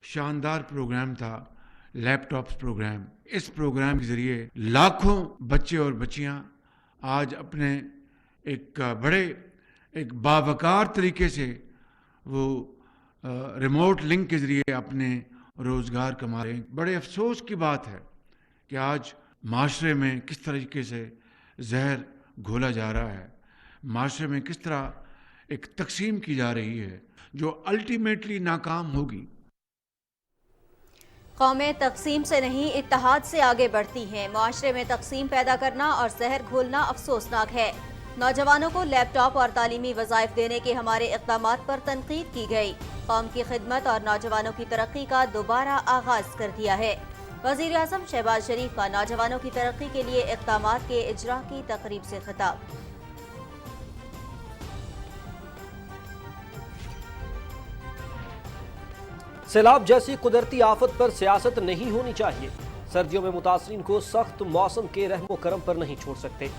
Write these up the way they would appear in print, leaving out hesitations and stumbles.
शानदार प्रोग्राम था, laptops programme. इस प्रोग्राम के ज़रिए लाखों बच्चे और बच्चियां आज अपने एक बावकार तरीके से वो रिमोट लिंक के ज़रिए अपने रोज़गार कमा रहे हैं। बड़े अफसोस की बात है कि आज माशरे में किस तरीके से जहर घोला जा रहा है, माशरे में किस तरह एक तकसीम की जा रही है जो अल्टीमेटली नाकाम होगी। कौमें तकसीम से नहीं इत्तेहाद से आगे बढ़ती हैं। माशरे में तकसीम पैदा करना और जहर घोलना अफसोसनाक है। नौजवानों को लैपटॉप और तालीमी वज़ाइफ देने के हमारे इक़दामात पर तनकीद की गई। कौम की खिदमत और नौजवानों की तरक्की का दोबारा आगाज कर दिया है। वज़ीर आज़म शहबाज शरीफ का नौजवानों की तरक्की के लिए इक़दामात के इजरा की तकरीब से खिताब। सैलाब जैसी कुदरती आफत पर सियासत नहीं होनी चाहिए। सर्दियों में मुतासरीन को सख्त मौसम के रहमो करम पर नहीं छोड़ सकते।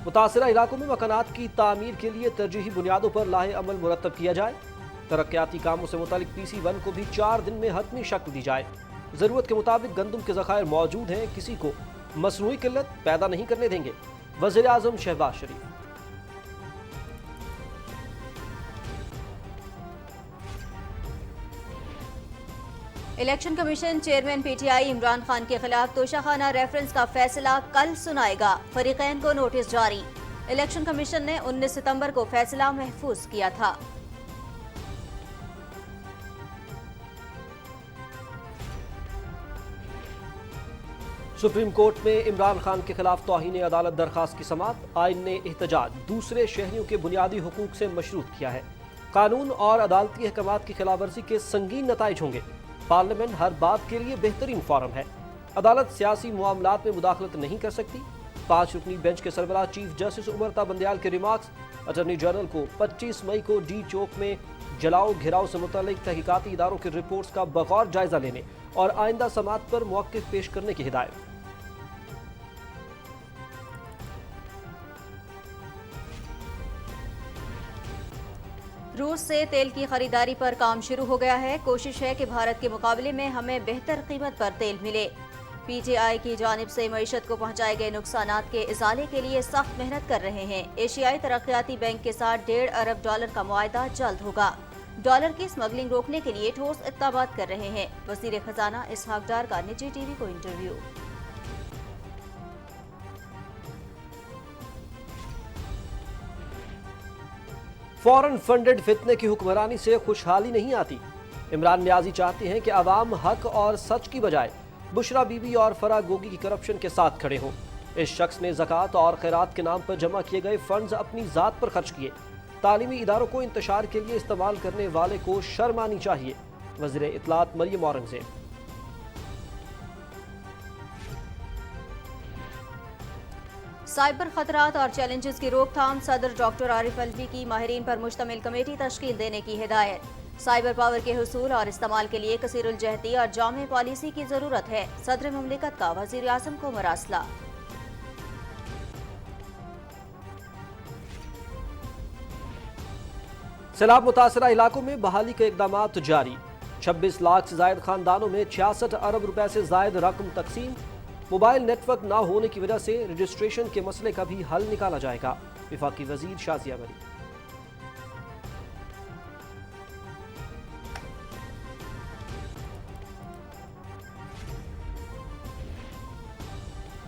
मुतासरा इलाकों में मकानात की तामीर के लिए तरजीही बुनियादों पर लाहे अमल मुरतब किया जाए। तरक्याती कामों से मुतालिक PC1 को भी 4 दिन में हतमी शक्ल दी जाए। ज़रूरत के मुताबिक गंदम के ज़खायर मौजूद हैं, किसी को मसनूई किल्लत पैदा नहीं करने देंगे। वज़ीर आज़म Shahbaz Sharif. Election commission chairman PTI Imran Khan के खिलाफ तोशाखाना रेफरेंस का फैसला कल सुनाएगा। फरीकैन को नोटिस जारी। इलेक्शन कमीशन ने 19 सितंबर को फैसला महफूज किया था। सुप्रीम कोर्ट में इमरान खान के खिलाफ तौहीन अदालत दरखास्त की समाअत। आइन ने एहतजाज दूसरे शहरियों के बुनियादी हुकूक से मशरूत किया है। कानून और अदालती अहकामात की खिलाफवर्जी के संगीन नताइज होंगे। पार्लियामेंट हर बात के लिए बेहतरीन फोरम है। अदालत सियासी मामलात में मुदाखलत नहीं कर सकती। 5 रुकनी बेंच के सरबराह चीफ जस्टिस उमर बंदयाल के रिमार्क्स। अटॉर्नी जनरल को 25 मई को डी चौक में जलाओ घिराव से मुतल्लिक तहकीकाती इदारों की रिपोर्ट्स का बगौर जायजा लेने और आइंदा समाअत पर मौक़िफ़ पेश करने की हिदायत। रूस से तेल की खरीदारी पर काम शुरू हो गया है। कोशिश है कि भारत के मुकाबले में हमें बेहतर कीमत पर तेल मिले। PTI की जानिब से मईशत को पहुंचाए गए नुकसानात के इजाले के लिए सख्त मेहनत कर रहे हैं। एशियाई तरक्याती बैंक के साथ $1.5 अरब का मुआहदा जल्द होगा। डॉलर की स्मगलिंग रोकने के लिए ठोस इक़दामात कर रहे हैं। वज़ीर खजाना इसहाक डार का निजी TV को इंटरव्यू। फॉरेन फंडेड फितने की हुक्मरानी से खुशहाली नहीं आती। इमरान न्याजी चाहते हैं कि अवाम हक और सच की बजाय बुशरा बीबी और फराह गोगी की करप्शन के साथ खड़े हों। इस शख्स ने ज़कात और खैरात के नाम पर जमा किए गए फंड्स अपनी ज़ात पर खर्च किए। तालीमी इदारों को इंतशार के लिए इस्तेमाल करने वाले को शर्म आनी चाहिए। वज़ीर इत्तलात मरियम औरंगज़ेब। साइबर खतरात और चैलेंजेस की रोकथाम। सदर डॉक्टर आरिफ अलवी की माहिरीन पर मुश्तमिल कमेटी तश्कील देने की हिदायत। साइबर पावर के हुसूल और इस्तेमाल के लिए कसीरुल-जहती और जामे पॉलिसी की जरूरत है। सदर मुमलिकत का वज़ीर आज़म को मरासला। सैलाब मुतासरा इलाकों में बहाली के इक़दामात जारी। 26 लाख से जायद खानदानों में 66 अरब रुपए से जायद रकम तकसीम। मोबाइल नेटवर्क न होने की वजह से रजिस्ट्रेशन के मसले का भी हल निकाला जाएगा। वफाकी वजीर Shazia Malik.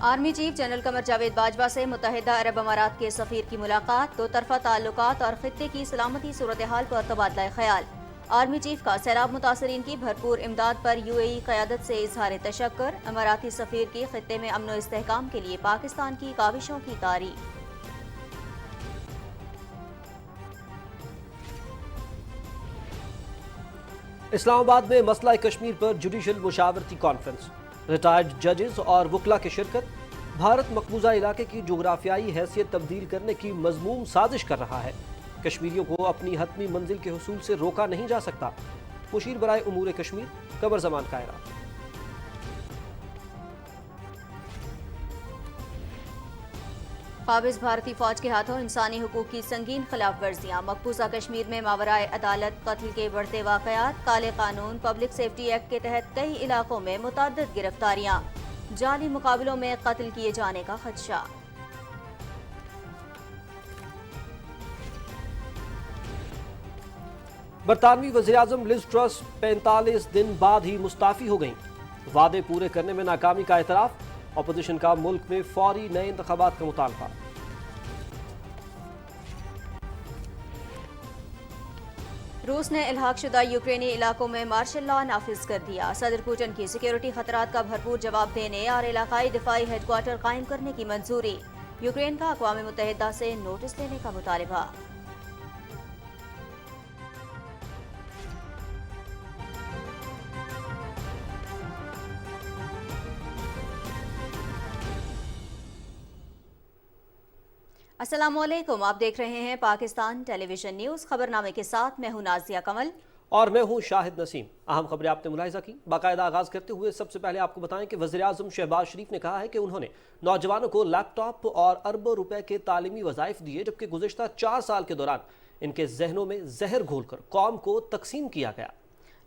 Army chief general Qamar Javed Bajwa से मुत्तहिदा अरब अमारात के सफीर की मुलाकात। दो तरफा ताल्लुकात और खित्ते की सलामती सूरत हाल पर तबादला ख्याल। आर्मी चीफ का सैलाब मुतासरीन की भरपूर इमदाद पर UAE क़यादत से इजहार तशक्कुर। अमाराती सफीर की खित्ते में अमन व इस्तेहकाम के लिए पाकिस्तान की काविशों की तारीफ। इस्लामाबाद में मसला कश्मीर पर जुडिशल मुशावरती कॉन्फ्रेंस। रिटायर्ड जजेस और वकला की शिरकत। भारत मकबूजा इलाके की जोग्राफियाई हैसियत तब्दील करने की मजमूम साजिश कर रहा है। कश्मीरियों को अपनी हतमी मंजिल के हुसूल से रोका नहीं जा सकता। मुशीर बराए उमूर कश्मीर कमर जमान कायरा। قابض بھارتی فوج کے ہاتھوں انسانی حقوق کی سنگین خلاف ورزیاں، مقبوضہ کشمیر میں ماورائے عدالت قتل کے بڑھتے واقعات، کالے قانون پبلک سیفٹی ایکٹ کے تحت کئی علاقوں میں متعدد گرفتاریاں، جعلی مقابلوں میں قتل کیے جانے کا خدشہ۔ برطانوی وزیراعظم لز ٹرس 45 دن بعد ہی مستعفی ہو گئیں، وعدے پورے کرنے میں ناکامی کا اعتراف، اپوزیشن کا ملک میں فوری نئے انتخابات کا مطالبہ۔ روس نے الحاق شدہ یوکرینی علاقوں میں مارشل لا نافذ کر دیا، صدر پوٹن کی سیکیورٹی خطرات کا بھرپور جواب دینے اور علاقائی دفاعی ہیڈ کوارٹر قائم کرنے کی منظوری، یوکرین کا اقوام متحدہ سے نوٹس لینے کا مطالبہ۔ السلام علیکم، آپ دیکھ رہے ہیں پاکستان ٹیلی ویژن نیوز، خبرنامے کے ساتھ میں ہوں نازیہ کمل اور میں ہوں شاہد نسیم۔ اہم خبریں آپ نے ملاحظہ کی، باقاعدہ آغاز کرتے ہوئے سب سے پہلے آپ کو بتائیں کہ وزیراعظم شہباز شریف نے کہا ہے کہ انہوں نے نوجوانوں کو لیپ ٹاپ اور اربوں روپے کے تعلیمی وظائف دیے، جبکہ گزشتہ 4 سال کے دوران ان کے ذہنوں میں زہر گھول کر قوم کو تقسیم کیا گیا۔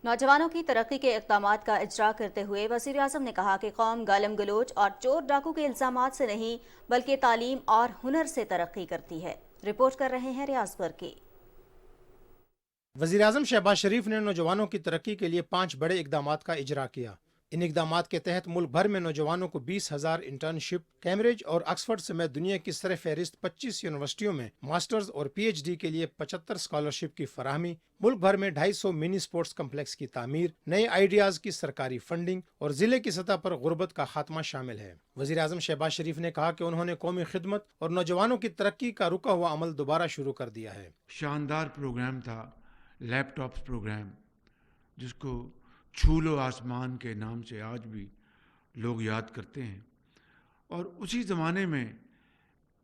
نوجوانوں کی ترقی کے اقدامات کا اجرا کرتے ہوئے وزیر اعظم نے کہا کہ قوم گالم گلوچ اور چور ڈاکو کے الزامات سے نہیں بلکہ تعلیم اور ہنر سے ترقی کرتی ہے۔ رپورٹ کر رہے ہیں ریاض برکی۔ وزیراعظم شہباز شریف نے نوجوانوں کی ترقی کے لیے 5 بڑے اقدامات کا اجرا کیا۔ ان اقدامات کے تحت ملک بھر میں نوجوانوں کو 20,000 انٹرنشپ، کیمبرج اور آکسفورڈ سمیت دنیا کی سر فہرست 25 یونیورسٹیوں میں ماسٹرز اور پی ایچ ڈی کے لیے 75 اسکالرشپ کی فراہمی، ملک بھر میں 250 منی سپورٹس کمپلیکس کی تعمیر، نئے آئیڈیاز کی سرکاری فنڈنگ اور ضلع کی سطح پر غربت کا خاتمہ شامل ہے۔ وزیر اعظم شہباز شریف نے کہا کہ انہوں نے قومی خدمت اور نوجوانوں کی ترقی کا رکا ہوا عمل دوبارہ شروع کر دیا ہے۔ شاندار پروگرام تھا لیپ ٹاپس پروگرام، جس کو چھو لو آسمان کے نام سے آج بھی لوگ یاد کرتے ہیں، اور اسی زمانے میں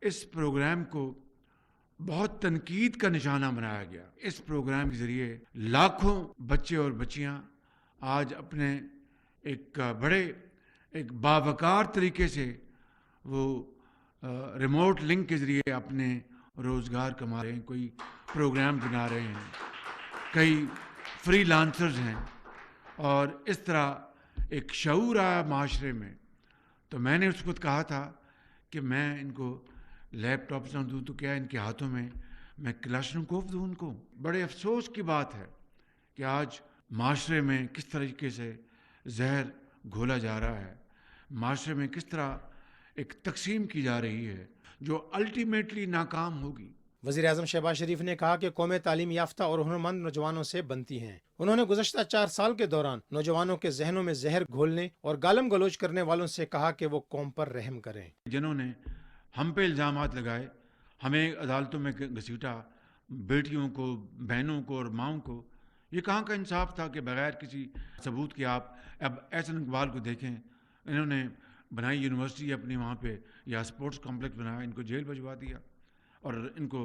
اس پروگرام کو بہت تنقید کا نشانہ بنایا گیا۔ اس پروگرام کے ذریعے لاکھوں بچے اور بچیاں آج اپنے ایک باوقار طریقے سے وہ ریموٹ لنک کے ذریعے اپنے روزگار کما رہے ہیں، کوئی پروگرام بنا رہے ہیں، کئی فری لانسرز ہیں، اور اس طرح ایک شعور آیا معاشرے میں۔ تو میں نے اس وقت کہا تھا کہ میں ان کو لیپ ٹاپس نہ دوں تو کیا ان کے ہاتھوں میں کلاشنکوف دوں ان کو۔ بڑے افسوس کی بات ہے کہ آج معاشرے میں کس طریقے سے زہر گھولا جا رہا ہے، معاشرے میں کس طرح ایک تقسیم کی جا رہی ہے جو الٹیمیٹلی ناکام ہوگی۔ وزیر اعظم شہباز شریف نے کہا کہ قومیں تعلیم یافتہ اور ہنرمند نوجوانوں سے بنتی ہیں۔ انہوں نے گزشتہ 4 سال کے دوران نوجوانوں کے ذہنوں میں زہر گھولنے اور گالم گلوچ کرنے والوں سے کہا کہ وہ قوم پر رحم کریں۔ جنہوں نے ہم پہ الزامات لگائے، ہمیں عدالتوں میں گھسیٹا، بیٹیوں کو، بہنوں کو اور ماؤں کو، یہ کہاں کا انصاف تھا کہ بغیر کسی ثبوت کے آپ اب احسن اقبال کو دیکھیں، انہوں نے بنائی یونیورسٹی اپنی وہاں پہ یا اسپورٹس کمپلیکس بنایا، ان کو جیل بھجوا دیا، اور ان کو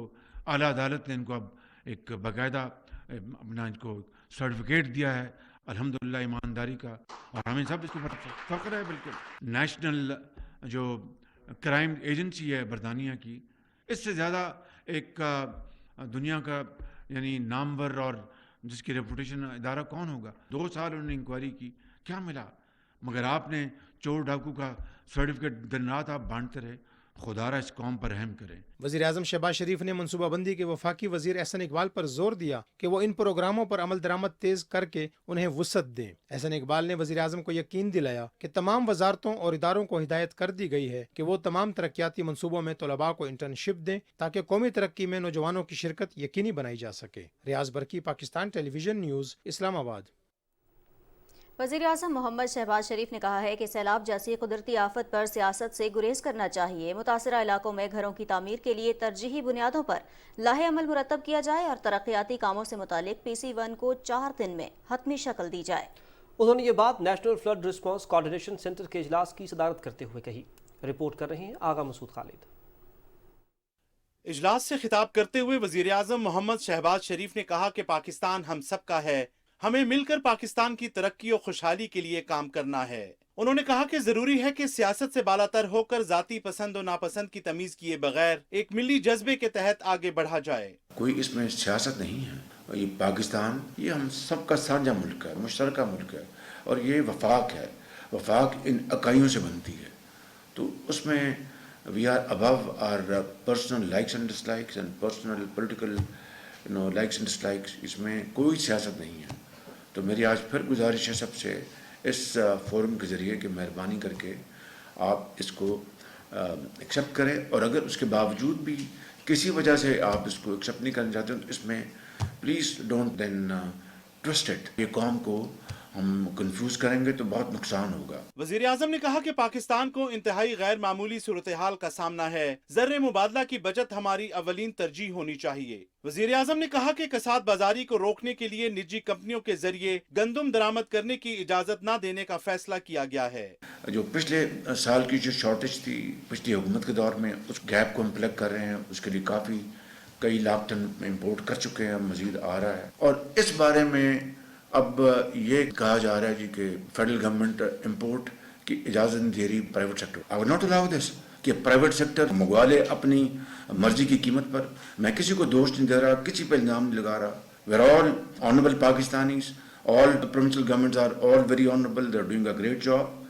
اعلیٰ عدالت نے ان کو اب ایک باقاعدہ اپنا ان کو سرٹیفکیٹ دیا ہے الحمدللہ ایمانداری کا، اور ہمیں سب اس کے اوپر فخر ہے۔ بالکل نیشنل جو کرائم ایجنسی ہے برطانیہ کی، اس سے زیادہ ایک دنیا کا یعنی نامور اور جس کی ریپوٹیشن ادارہ کون ہوگا۔ 2 سال انہوں نے انکوائری کی، کیا ملا؟ مگر آپ نے چور ڈاکو کا سرٹیفکیٹ دن رات آپ بانٹتے رہے۔ خدا را اس قوم پر رحم کرے۔ وزیر اعظم شہباز شریف نے منصوبہ بندی کے وفاقی وزیر احسن اقبال پر زور دیا کہ وہ ان پروگراموں پر عمل درآمد تیز کر کے انہیں وسعت دیں۔ احسن اقبال نے وزیر اعظم کو یقین دلایا کہ تمام وزارتوں اور اداروں کو ہدایت کر دی گئی ہے کہ وہ تمام ترقیاتی منصوبوں میں طلباء کو انٹرنشپ دیں تاکہ قومی ترقی میں نوجوانوں کی شرکت یقینی بنائی جا سکے۔ ریاض برکی، پاکستان ٹیلی ویژن نیوز، اسلام آباد۔ وزیر اعظم محمد شہباز شریف نے کہا ہے کہ سیلاب جیسی قدرتی آفت پر سیاست سے گریز کرنا چاہیے۔ متاثرہ علاقوں میں گھروں کی تعمیر کے لیے ترجیحی بنیادوں پر لاہے عمل مرتب کیا جائے اور ترقیاتی کاموں سے متعلق PC1 کو 4 دن میں حتمی شکل دی جائے۔ انہوں نے یہ بات national flood response coordination centre کے اجلاس کی صدارت کرتے ہوئے کہی۔ رپورٹ کر رہے ہیں آغا مسعود خالد۔ اجلاس سے خطاب کرتے ہوئے وزیر اعظم محمد شہباز شریف نے کہا کہ پاکستان ہم سب کا ہے، ہمیں مل کر پاکستان کی ترقی اور خوشحالی کے لیے کام کرنا ہے۔ उन्होंने कहा कि जरूरी है कि सियासत से बालातर होकर जाती पसंद और नापसंद की तमीज किए बगैर एक मिली जज्बे के तहत आगे बढ़ा जाए। कोई इसमें सियासत नहीं है। ये पाकिस्तान ये हम सबका साझा मुल्क है, मुश्तरका मुल्क है, और ये वफाक है। वफाक इन इकाइयों से बनती है, तो उसमें we are above our personal likes and dislikes and personal political likes and dislikes. इसमें कोई सियासत नहीं है। तो मेरी आज फिर गुजारिश है सबसे इस फोरम के ज़रिए कि मेहरबानी करके आप इसको एक्सेप्ट करें, और अगर उसके बावजूद भी किसी वजह से आप इसको एक्सेप्ट नहीं करना चाहते तो इसमें please don't then twist it. ये कौम को हम कंफ्यूज करेंगे तो बहुत नुकसान होगा। वजीर आजम ने कहा कि पाकिस्तान को इंतहाई गैर मामूली सूरत हाल का सामना है। ज़र्रे मुबादला की बचत हमारी अवलीन तरजीह होनी चाहिए। वजीर आजम ने कहा कि कसाद बाजारी को रोकने के लिए निजी कंपनियों के जरिए गंदम दरामद करने की इजाजत न देने का फैसला किया गया है। जो पिछले साल की जो शॉर्टेज थी पिछली हुकूमत के दौर में, उस गैप को हम प्लग कर रहे हैं। उसके लिए काफ़ी कई लाख टन इम्पोर्ट कर चुके हैं, मजीद आ रहा है। और इस बारे में अब ये कहा जा रहा है जी कि फेडरल गवर्नमेंट इंपोर्ट की इजाज़त नहीं दे रही private sector. I will not allow this कि प्राइवेट सेक्टर मंगवा ले अपनी मर्जी की कीमत पर। मैं किसी को दोष नहीं दे रहा, किसी पर इल्ज़ाम नहीं लगा रहा। We are all honourable Pakistanis, all provincial governments are all very honourable, they are doing a great job.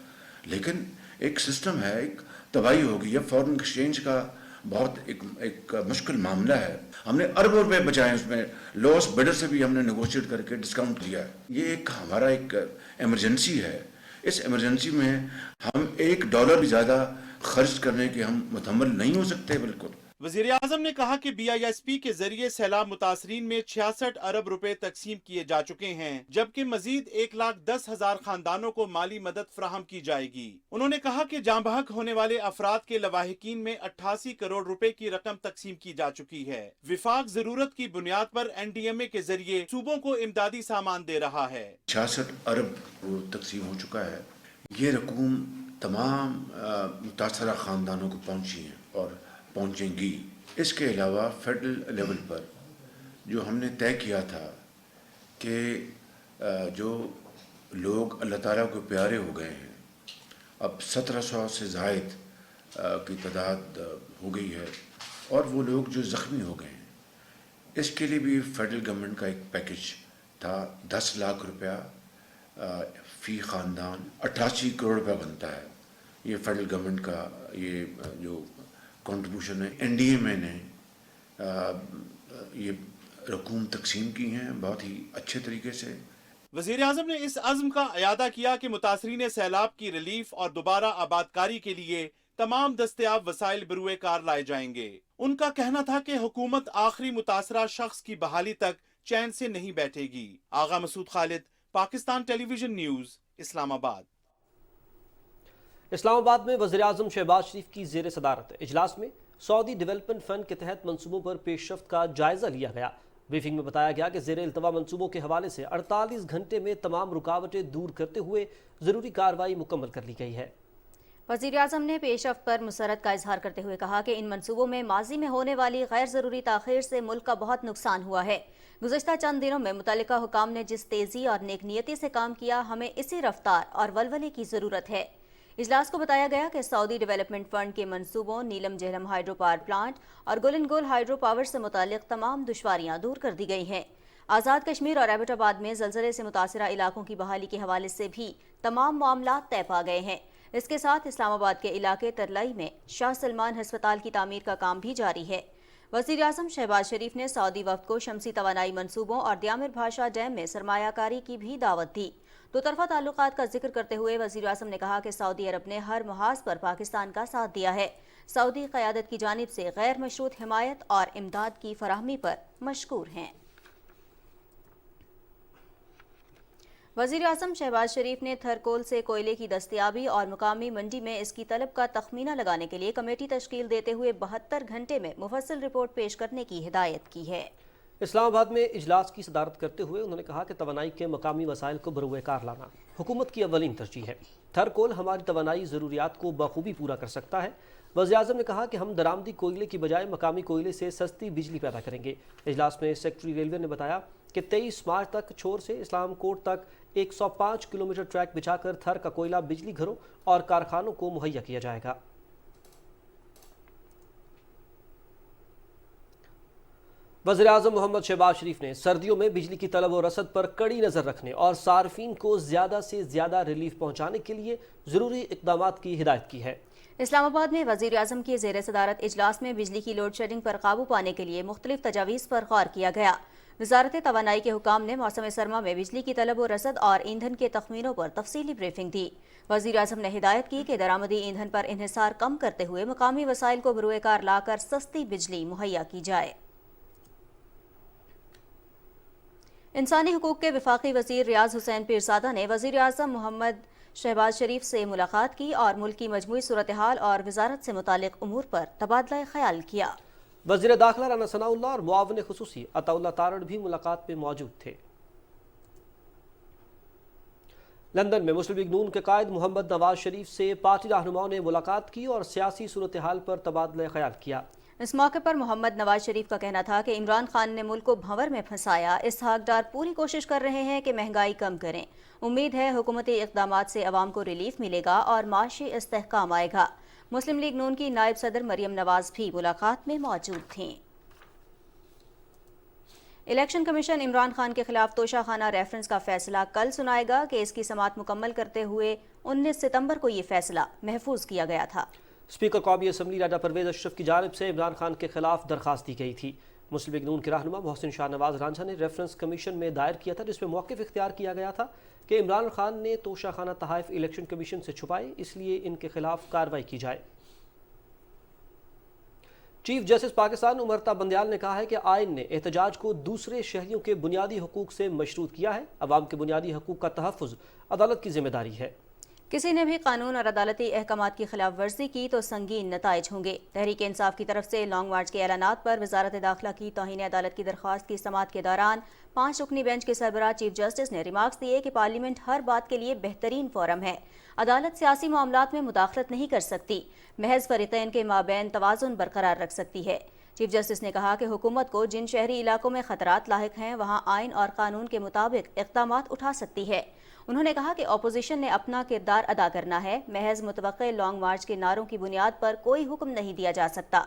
लेकिन एक सिस्टम है, एक तबाही हो गई है। फॉरेन एक्सचेंज का बहुत एक मुश्किल मामला है। हमने अरबों रुपए बचाए, उसमें लॉस बिडर से भी हमने नेगोशिएट करके डिस्काउंट दिया है। ये एक हमारा एक इमरजेंसी है। इस इमरजेंसी में हम $1 भी ज़्यादा खर्च करने के हम मुतहम्मिल नहीं हो सकते। बिल्कुल। वजीर आजम ने कहा कि BISP के जरिए सैलाब मुतासरीन में 66 अरब रुपए तकसीम किए जा चुके हैं, जबकि मजीद 1,10,000 खानदानों को माली मदद फराहम की जाएगी। उन्होंने कहा कि जाँ बहक होने वाले अफराद के लवाहिकीन में 88 करोड़ रुपए की रकम तकसीम की जा चुकी है। विफाक जरूरत की बुनियाद पर NDMA के जरिए सूबों को इमदादी सामान दे रहा है। 66 अरब तकसीम हो चुका है। ये रकूम तमाम मुतासरा खानदानों को पहुँची है और पहुँचेंगी। इसके अलावा फेडरल लेवल पर जो हमने तय किया था कि जो लोग अल्लाह ताला को प्यारे हो गए हैं, अब 1700 से ज़ायद की तादाद हो गई है, और वो लोग जो ज़ख्मी हो गए हैं, इसके लिए भी फेडरल गवर्नमेंट का एक पैकेज था। 10 लाख रुपया फ़ी ख़ानदान, 88 करोड़ रुपया बनता है। ये फेडरल गवर्नमेंट का ये जो कंट्रीब्यूशन है। NDMA ने ये रकूम तकसीम की हैं बहुत ही अच्छे तरीके से। वजीर आजम ने इस अज़्म का अयादा किया कि मुतासरीन सैलाब की रिलीफ और दोबारा आबादकारी के लिए तमाम दस्तयाब वसाइल बरूए कार लाए जाएंगे। उनका कहना था कि हुकूमत आखिरी मुतासरा शख्स की बहाली तक चैन से नहीं बैठेगी। आगा मसूद खालिद, पाकिस्तान टेलीविजन न्यूज़, इस्लामाबाद। इस्लामाबाद में वज़ीर आज़म शहबाज शरीफ की ज़ेर सदारत इजलास में सऊदी डेवलपमेंट फ़ंड के तहत मनसूबों पर पेशरफ्त का जायज़ा लिया गया। ब्रीफिंग में बताया गया कि ज़ेर इल्तवा मनसूबों के हवाले से 48 घंटे में तमाम रुकावटें दूर करते हुए ज़रूरी कार्रवाई मुकम्मल कर ली गई है। वज़ीर आज़म ने पेशरफ्त पर मुसरत का इजहार करते हुए कहा कि इन मनसूबों में माजी में होने वाली गैर ज़रूरी ताख़ीर से मुल्क का बहुत नुकसान हुआ है। गुज़श्ता चंद दिनों में मुतल्लिका हुकाम ने जिस तेज़ी और नेकनियती से काम किया, हमें इसी रफ्तार और वलवले की ज़रूरत है। इजलास को बताया गया कि सऊदी डेवलपमेंट फंड के मंसूबों नीलम जहलम हाइड्रो पावर प्लांट और गुलन गोल हाइड्रो पावर से मुतालिक तमाम दुश्वारियां दूर कर दी गई हैं। आज़ाद कश्मीर और एबटाबाद में ज़लज़ले से मुतासरा इलाकों की बहाली के हवाले से भी तमाम मामला तय पा गए हैं। इसके साथ इस्लामाबाद के इलाके तरलाई में शाह सलमान हस्पताल की तामीर का काम भी जारी है। वज़ीर आज़म शहबाज शरीफ ने सऊदी वफ़द को शमसी तवानाई मंसूबों और दियामिर भाषा डैम में सरमायाकारी की भी दावत दी। दो तरफा ताल्लुकात का जिक्र करते हुए वज़ीर आज़म ने कहा कि सऊदी अरब ने हर मुहाज पर पाकिस्तान का साथ दिया है। सऊदी क़यादत की जानिब से गैर मशरूत हिमायत और इमदाद की फराहमी पर मशकूर हैं। वज़ीर आज़म शहबाज शरीफ ने थरकोल से कोयले की दस्तयाबी और मुकामी मंडी में इसकी तलब का तखमीना लगाने के लिए कमेटी तश्कील देते हुए 72 घंटे में मुफस्सिल रिपोर्ट पेश करने की हिदायत की है। इस्लामाबाद में इजलास की सदारत करते हुए उन्होंने कहा कि तवानाई के मकामी वसाइल को बरूए कार लाना हुकूमत की अव्वलीन तरजीह है। थरकोल हमारी तवानाई ज़रूरियात को बखूबी पूरा कर सकता है। वज़ीर आज़म ने कहा कि हम दरामदी कोयले की बजाय मकामी कोयले से सस्ती बिजली पैदा करेंगे। इजलास में सेक्रेटरी रेलवे ने बताया कि 23 मार्च तक छोर से इस्लाम कोट तक 105 किलोमीटर ट्रैक बिछाकर थर का कोयला बिजली घरों और कारखानों को मुहैया किया जाएगा। वज़ीर-ए-आज़म मोहम्मद शहबाज शरीफ ने सर्दियों में बिजली की तलब और रसद पर कड़ी नज़र रखने और सार्फिन को ज़्यादा से ज़्यादा रिलीफ पहुँचाने के लिए ज़रूरी इक़दामात की हिदायत की है। इस्लामाबाद में वज़ीर-ए-आज़म की ज़ेर सदारत इजलास में बिजली की लोड शेडिंग पर काबू पाने के लिए मुख्तलिफ तजावीज़ पर गौर किया गया। वज़ारत तवानाई के हुकाम ने मौसम सरमा में बिजली की तलब और रसद और ईंधन के तखमीनों पर तफसीली ब्रीफिंग दी। वज़ीर-ए-आज़म ने हिदायत की कि दरामदी ईंधन पर इन्हिसार कम करते हुए मकामी वसाइल को बरूए कार लाकर सस्ती बिजली मुहैया की जाए। इंसानी हुकूक के वफाकी वज़ीर रियाज हुसैन पीरज़ादा ने वज़ीर-ए-आज़म मोहम्मद शहबाज शरीफ से मुलाकात की और मुल्क की मजमूई सूरत हाल और वजारत से मुतालिक उमूर पर तबादला ख्याल किया। वज़ीर दाखिला राना सनाउल्लाह और मुआविन खुसूसी अताउल्लाह तारड़ भी मुलाकात में मौजूद थे। लंदन में मुस्लिम लीग नून के कायद मोहम्मद नवाज शरीफ से पार्टी रहनुमाओं ने मुलाकात की और सियासी सूरत हाल पर तबादला ख्याल किया। इस मौके पर मोहम्मद नवाज शरीफ का कहना था कि इमरान खान ने मुल्क को भंवर में फंसाया। इसहाक डार पूरी कोशिश कर रहे हैं कि महंगाई कम करें। उम्मीद है हुकूमती इक़दामात से अवाम को रिलीफ मिलेगा और माशी इस्तेहकाम आएगा। मुस्लिम लीग नून की नायब सदर मरियम नवाज भी मुलाकात में मौजूद थीं। इलेक्शन कमीशन इमरान खान के खिलाफ तोशाखाना रेफरेंस का फैसला कल सुनाएगा कि इसकी समाअत मुकम्मल करते हुए 19 सितंबर को ये फैसला महफूज किया गया था। स्पीकर कौमी असम्बली राजा परवेज अशरफ की जानिब से इमरान खान के खिलाफ दरखास्त दी गई थी। मुस्लिम लीग नून के रहनुमा मोहसिन शाहनवाज रांझा ने रेफरेंस कमीशन में दायर किया था, जिसमें मौक़िफ़ इख्तियार किया गया था कि इमरान खान ने तोशाखाना तहाइफ इलेक्शन कमीशन से छुपाए, इसलिए इनके खिलाफ कार्रवाई की जाए। चीफ जस्टिस पाकिस्तान उमरता बंदयाल ने कहा है कि आइन ने एहतजाज को दूसरे शहरियों के बुनियादी हकूक से मशरूत किया है। अवाम के बुनियादी हकूक का तहफ़्फ़ुज़ अदालत की जिम्मेदारी है। किसी ने भी कानून और अदालती अहकामात की खिलाफ वर्जी की तो संगीन नताइज होंगे। तहरीक इंसाफ की तरफ से लॉन्ग मार्च के ऐलानात पर वजारत दाखिला की तौहीन अदालत की दरख्वास्त की समाअत के दौरान 5 रुकनी बेंच के सरबराह चीफ जस्टिस ने रिमार्क्स दिए कि पार्लियामेंट हर बात के लिए बेहतरीन फोरम है। अदालत सियासी मामलात में मुदाखलत नहीं कर सकती, महज फरीक़ैन के माबैन तवाज़ुन बरकरार रख सकती है। चीफ जस्टिस ने कहा कि हुकूमत को जिन शहरी इलाकों में खतरात लाहिक हैं वहाँ आइन और कानून के मुताबिक इक़दामात उठा सकती है। उन्होंने कहा कि अपोजिशन ने अपना किरदार अदा करना है, महज मुतवक्के लॉन्ग मार्च के नारों की बुनियाद पर कोई हुक्म नहीं दिया जा सकता।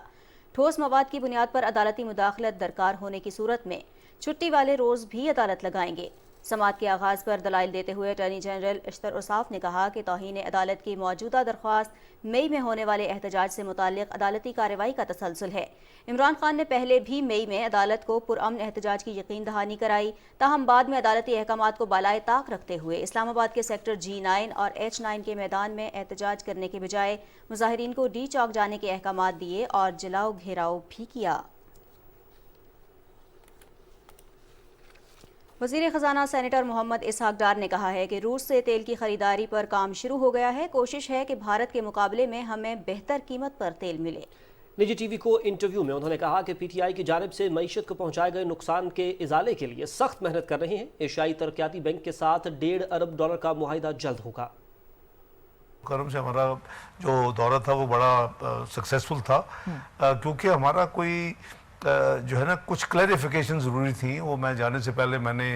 ठोस मवाद की बुनियाद पर अदालती मुदाखलत दरकार होने की सूरत में छुट्टी वाले रोज़ भी अदालत लगाएंगे। समाअत के आगाज़ पर दलाइल देते हुए अटॉर्नी जनरल इश्तर उसाफ ने कहा कि तौहीन अदालत की मौजूदा दरख्वास्त मई में होने वाले एहतजाज से मुताल्लिक़ अदालती कार्रवाई का तसलसल है। इमरान खान ने पहले भी मई में अदालत को पुरअमन एहतजाज की यकीन दहानी कराई, ताहम बाद में अदालती अहकामात को बालाए ताक रखते हुए इस्लामाबाद के सेक्टर G9 और H9 के मैदान में एहतजाज करने के बजाय मुजाहिरीन को डी चौक जाने के अहकामात दिए और जलाओ घेराव भी किया। वज़ीर ख़ज़ाना सेनेटर मोहम्मद इसहाक डार ने कहा है कि रूस से तेल की खरीदारी पर काम शुरू हो गया है। कोशिश है कि भारत के मुकाबले में हमें बेहतर कीमत पर तेल मिले। निजी टीवी को इंटरव्यू में उन्होंने कहा कि PTI की जानिब से मईशत को पहुंचाए गए नुकसान के इजाले के लिए सख्त मेहनत कर रहे हैं। एशियाई तरक्याती बैंक के साथ $1.5 अरब का मुआहिदा जल्द होगा। करम से हमारा जो दौरा था वो बड़ा सक्सेसफुल था, क्योंकि हमारा कोई जो है ना कुछ क्लैरिफिकेशन ज़रूरी थी। वो मैं जाने से पहले मैंने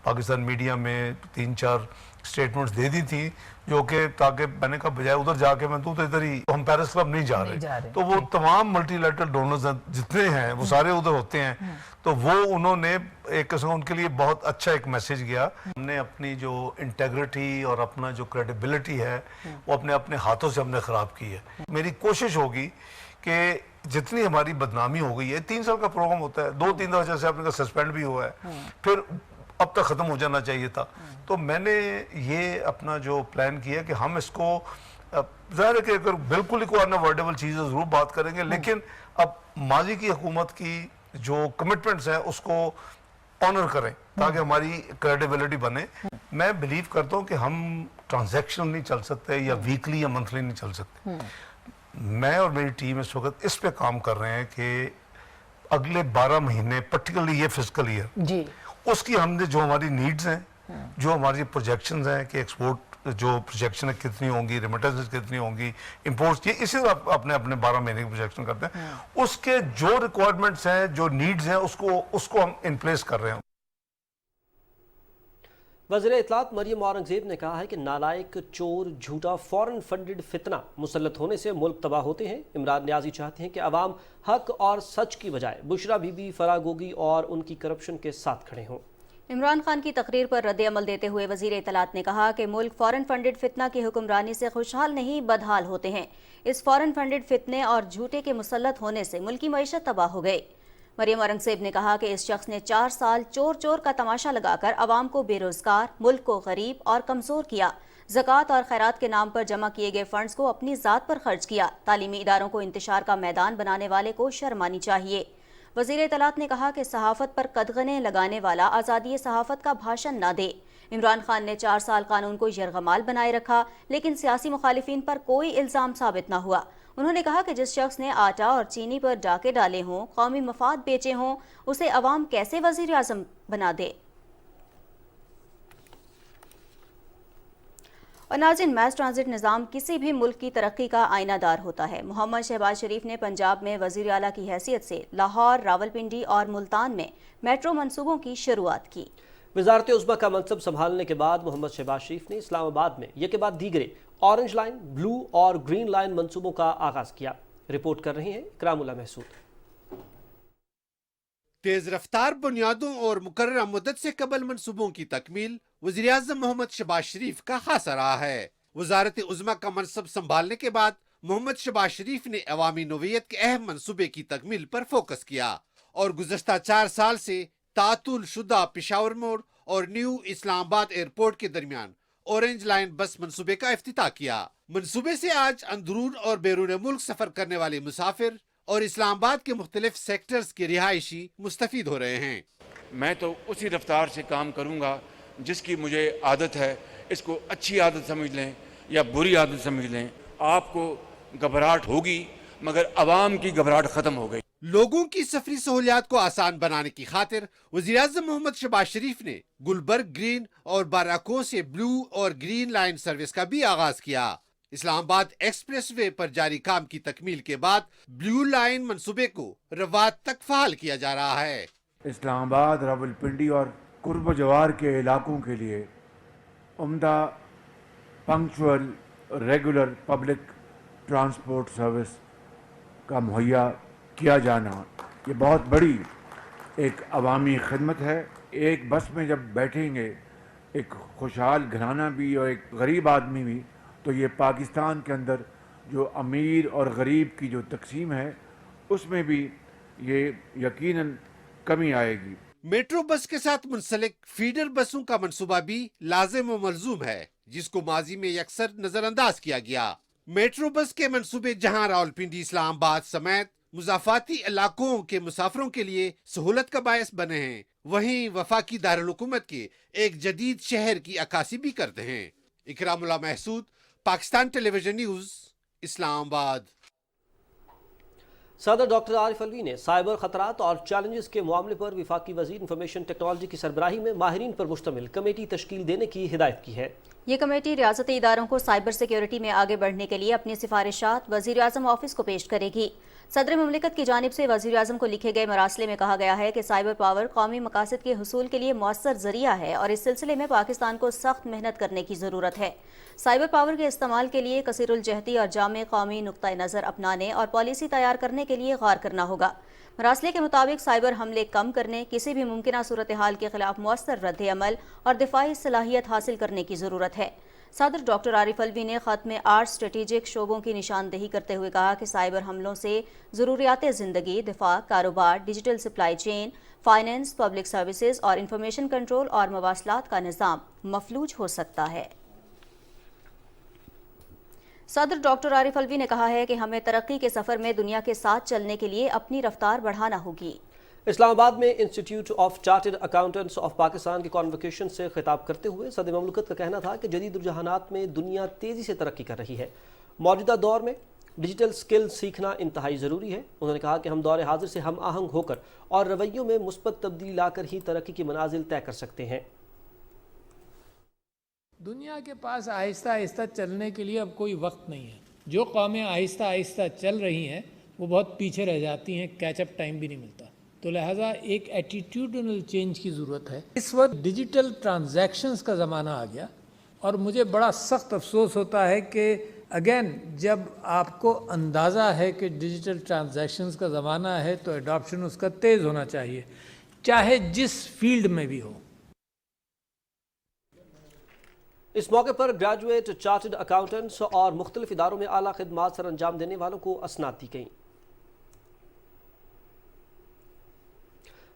पाकिस्तान मीडिया में 3-4 स्टेटमेंट्स दे दी थी, जो कि ताकि मैंने कहा बजाय उधर जाके मैं तो इधर ही, हम पेरिस क्लब नहीं जा रहे। तो वो तमाम मल्टीलैटरल डोनर्स जितने हैं वो सारे उधर होते हैं। तो वो उन्होंने एक किस्म उनके लिए बहुत अच्छा एक मैसेज गया। हमने अपनी जो इंटेग्रिटी और अपना जो क्रेडिबिलिटी है वो अपने अपने हाथों से हमने ख़राब की है। मेरी कोशिश होगी कि जितनी हमारी बदनामी हो गई है, 3 साल का प्रोग्राम होता है, 2-3 दफा से अपने का सस्पेंड भी हुआ है, फिर अब तक ख़त्म हो जाना चाहिए था। तो मैंने ये अपना जो प्लान किया कि हम इसको ज़ाहिर है कि अगर बिल्कुल ही कोई अनअवॉइडेबल चीज़ है ज़रूर बात करेंगे, लेकिन अब माजी की हुकूमत की जो कमिटमेंट्स हैं उसको ऑनर करें ताकि हमारी क्रेडिबिलिटी बने। मैं बिलीव करता हूँ कि हम ट्रांजैक्शनल नहीं चल सकते या वीकली या मंथली नहीं चल सकते। मैं और मेरी टीम इस वक्त इस पे काम कर रहे हैं कि अगले 12 महीने पर्टिकुलरली ये फिस्कल ईयर जी, उसकी हमने जो हमारी नीड्स हैं, जो हमारी प्रोजेक्शंस हैं कि एक्सपोर्ट जो प्रोजेक्शन है कितनी होंगी, रेमिटेंसेस कितनी होंगी, इंपोर्ट्स, ये इसी अपने अपने 12 महीने की प्रोजेक्शन करते हैं। उसके जो रिक्वायरमेंट्स हैं, जो नीड्स हैं, उसको हम इन प्लेस कर रहे हैं। वज़ीर इत्तलात मरियम औरंगज़ेब ने कहा है कि नालायक, चोर, झूठा, फॉरेन फंडेड फितना मुसल्लत होने से मुल्क तबाह होते हैं। इमरान नियाज़ी चाहते हैं कि अवाम हक और सच की बजाय बुशरा बीबी, फराह गोगी और उनकी करप्शन के साथ खड़े हों। इमरान खान की तकरीर पर रद्द अमल देते हुए वज़ीर इत्तलात ने कहा कि मुल्क फॉरेन फंडेड फितना की हुक्मरानी से खुशहाल नहीं बदहाल होते हैं। इस फॉरेन फंडेड फितने और झूठे के मुसल्लत होने से मुल्क की मईशत तबाह हो गई। मरियम औरंगज़ेब ने कहा कि इस शख्स ने 4 साल चोर चोर का तमाशा लगाकर अवाम को बेरोजगार, मुल्क को गरीब और कमज़ोर किया। ज़कात और खैरात के नाम पर जमा किए गए फंड्स को अपनी ज़ात पर खर्च किया। तालीमी इदारों को इंतशार का मैदान बनाने वाले को शर्म आनी चाहिए। वज़ीर इत्तलात ने कहा कि सहाफ़त पर कदगने लगाने वाला आज़ादी सहाफ़त का भाषण न दे। इमरान खान ने 4 साल कानून को यरगमाल बनाए रखा, लेकिन सियासी मुखालिफिन पर कोई इल्ज़ाम साबित न हुआ। उन्होंने कहा कि जिस शख्स ने आटा और चीनी पर डाके डाले हों, कौमी मफाद बेचे हों, उसे अवाम कैसे वज़ीर आज़म बना दे। और नाज़रीन, मैस ट्रांजिट निज़ाम किसी भी मुल्क की तरक्की का आईनादार होता है। मोहम्मद शहबाज शरीफ ने पंजाब में वज़ीर आला की हैसियत से लाहौर, रावलपिंडी और मुल्तान में मेट्रो मनसूबों की शुरुआत की। वज़ारत उज़्मा का मनसब संभालने के बाद मोहम्मद शहबाज शरीफ ने इस्लामाबाद में ये के बाद दीगरे ऑरेंज लाइन, ब्लू और ग्रीन लाइन मंसूबों का आगाज किया। रिपोर्ट कर रही हैं इकरामुल्लाह महसूद। तेज रफ्तार बुनियादों और मुकर्रर मुद्दत से कबल मंसूबों की तकमील वज़ीर आज़म मोहम्मद शहबाज शरीफ का खासा रहा है। वज़ारत उज़्मा का मनसब संभालने के बाद मोहम्मद शहबाज शरीफ ने अवामी नोवियत के अहम मंसूबे की तकमील पर फोकस किया और गुज़श्ता 4 साल से तातुल शुदा पेशावर मोड़ और न्यू इस्लामाबाद एयरपोर्ट के दरमियान ऑरेंज लाइन बस मंसूबे का इफ्तिताह किया। मंसूबे से आज अंदरून और बैरून मुल्क सफर करने वाले मुसाफिर और इस्लामाबाद के मुख्तलिफ सेक्टर्स के रिहायशी मुस्तफीद हो रहे हैं। मैं तो उसी रफ्तार से काम करूंगा जिसकी मुझे आदत है। इसको अच्छी आदत समझ लें या बुरी आदत समझ लें, आपको घबराहट होगी मगर अवाम की घबराहट खत्म हो गई। लोगों की सफरी सहूलियात को आसान बनाने की खातिर वज़ीर आज़म मोहम्मद शहबाज शरीफ ने गुलबर्ग ग्रीन और बाराको से ब्लू और ग्रीन लाइन सर्विस का भी आगाज किया। इस्लामाबाद एक्सप्रेस वे पर जारी काम की तकमील के बाद ब्लू लाइन मंसूबे को रवात तक फहाल किया जा रहा है। इस्लामाबाद, रावलपिंडी और कुर्ब जवार के इलाकों के लिए उम्दा punctual regular public transport service का मुहैया किया जाना ये बहुत बड़ी एक अवामी खिदमत है। एक बस में जब बैठेंगे एक खुशहाल घराना भी और एक गरीब आदमी भी, तो ये पाकिस्तान के अंदर जो अमीर और गरीब की जो तकसीम है उसमें भी ये यकीनन कमी आएगी। मेट्रो बस के साथ मुंसलिक फीडर बसों का मंसूबा भी लाजिम व मलजूम है, जिसको माजी में अक्सर नजरअंदाज किया गया। मेट्रो बस के मंसूबे जहां रावलपिंडी, इस्लामाबाद समेत मुजाफाती इलाकों के मुसाफिरों के लिए सहूलत का बायस बने हैं, वहीं वफाकी दारुल हुकूमत के एक जदीद शहर की अक्कासी भी करते हैं। Ikramullah Mehsud, Pakistan television news, Islamabad. सदर डॉक्टर आरिफ अलवी ने साइबर खतरात और चैलेंजेस के मामले पर वफाकी वज़ीर इंफॉर्मेशन टेक्नोलॉजी की सरबराही में माहिरीन पर मुश्तमिल कमेटी तश्कील देने की हिदायत की है। ये कमेटी रियासती इदारों को साइबर सिक्योरिटी में आगे बढ़ने के लिए अपनी सिफारिशात वज़ीर आज़म ऑफिस को पेश करेगी। सदर मुमलिकत की जानिब से वज़ीर आज़म को लिखे गए मरासले में कहा गया है कि साइबर पावर कौमी मकासद के हुसूल के लिए मौसर जरिया है और इस सिलसिले में पाकिस्तान को सख्त मेहनत करने की ज़रूरत है। साइबर पावर के इस्तेमाल के लिए कसीरुल जहती और जामे कौमी नुक्ता नज़र अपनाने और पॉलिसी तैयार करने के लिए गौर करना होगा। मरासले के मुताबिक साइबर हमले कम करने, किसी भी मुमकिन सूरत हाल के खिलाफ मौसर रद्द अमल और दिफाई सलाहियत हासिल करने की ज़रूरत है। सदर डॉक्टर आरिफ अलवी ने ख़त में 8 स्ट्रेटेजिक शोबों की निशानदेही करते हुए कहा कि साइबर हमलों से ज़रूरियात ज़िंदगी, दिफा, कारोबार, digital supply chain, finance, public services और इंफॉर्मेशन कंट्रोल और मवासलात का निज़ाम मफलूज हो सकता है। सदर डॉक्टर आरिफ अलवी ने कहा है कि हमें तरक्की के सफ़र में दुनिया के साथ चलने के लिए अपनी रफ्तार बढ़ाना होगी। इस्लामाबाद में institute of chartered accountants of Pakistan के कॉन्वोकेशन से खिताब करते हुए सदर मुमलिकत का कहना था कि जदीद रुझानात में दुनिया तेज़ी से तरक्की कर रही है। मौजूदा दौर में डिजिटल स्किल सीखना इंतहाई ज़रूरी है। उन्होंने कहा कि हम दौर हाजिर से हम आहंग होकर और रवैयों में मुस्बत तब्दीली लाकर ही तरक्की की मनाजिल तय कर सकते हैं। दुनिया के पास आहिस्ता आहिस्ता चलने के लिए अब कोई वक्त नहीं है। जो कौमें आहिस्ता आहिस्ता चल रही हैं वो बहुत पीछे रह जाती हैं, कैचअप टाइम भी नहीं मिलता। तो लिहाजा एक एटीट्यूडनल चेंज की ज़रूरत है। इस वक्त डिजिटल ट्रांजैक्शंस का ज़माना आ गया और मुझे बड़ा सख्त अफसोस होता है कि अगेन जब आपको अंदाज़ा है कि डिजिटल ट्रांजैक्शंस का ज़माना है तो एडॉप्शन उसका तेज़ होना चाहिए, चाहे जिस फील्ड में भी हो। इस मौके पर ग्रेजुएट, चार्टर्ड अकाउंटेंट्स और मुख्तलिफ इदारों में आला खिदमात सर अंजाम देने वालों को असनाद दी गई।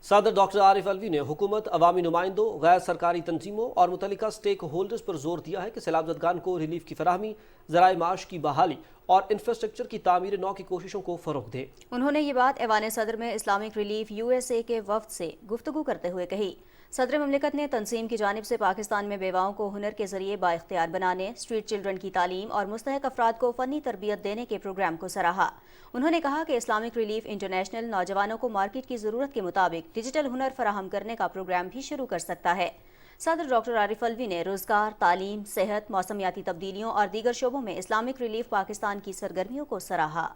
सदर डॉक्टर आरिफ अलवी ने हुकूमत, अवामी नुमाइंदों, गैर सरकारी तंजीमों और मुतल्लिका स्टेक होल्डर्स पर जोर दिया है कि सैलाब ज़दगान को रिलीफ की फराहमी, ज़राए माश की बहाली और इंफ्रास्ट्रक्चर की तामीर नौ की कोशिशों को फ़रोग़ दे। उन्होंने ये बात ऐवान सदर में इस्लामिक रिलीफ USA के वफ्द से गुफ्तगू करते हुए कही। सदर ममलिकत ने तंजीम की जानिब से पाकिस्तान में बेवाओं को हुनर के जरिए बाइख्तियार बनाने, स्ट्रीट चिल्ड्रन की तालीम और मुस्तहक अफराद को फ़नी तरबियत देने के प्रोग्राम को सराहा। उन्होंने कहा कि इस्लामिक रिलीफ इंटरनेशनल नौजवानों को मार्केट की ज़रूरत के मुताबिक डिजिटल हुनर फराहम करने का प्रोग्राम भी शुरू कर सकता है। सदर डॉक्टर आरिफ अलवी ने रोज़गार, तालीम, सेहत, मौसमियाती तब्दीलियों और दीगर शोबों में इस्लामिक रिलीफ पाकिस्तान की सरगर्मियों को सराहा।